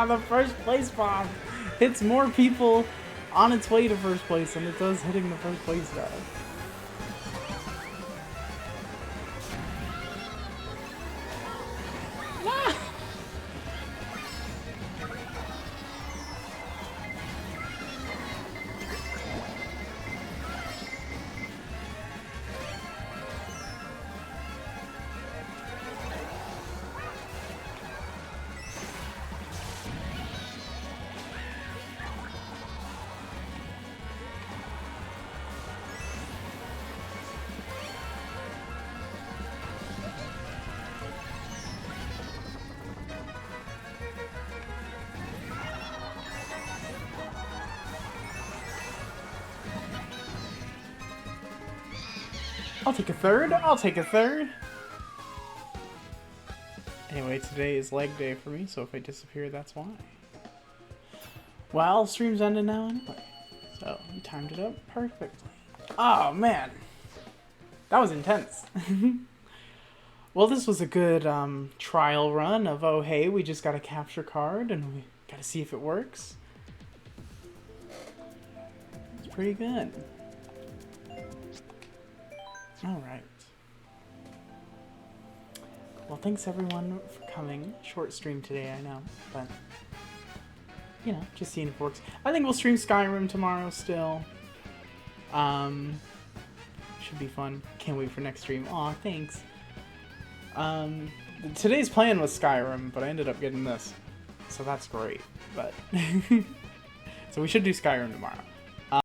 The first place bomb hits more people on its way to first place, and it does hitting the first place guy. I'll take a third. I'll take a third. Anyway, today is leg day for me, so if I disappear, that's why. Well, stream's ended now anyway, so you timed it up perfectly. Oh, man. That was intense. Well, this was a good trial run of, oh, hey, we just got a capture card, and we got to see if it works. It's pretty good. Alright. Well, thanks everyone for coming. Short stream today, I know, but, you know, just seeing if it works. I think we'll stream Skyrim tomorrow still. Should be fun. Can't wait for next stream. Aw, thanks. Today's plan was Skyrim, but I ended up getting this. So that's great, but... So we should do Skyrim tomorrow.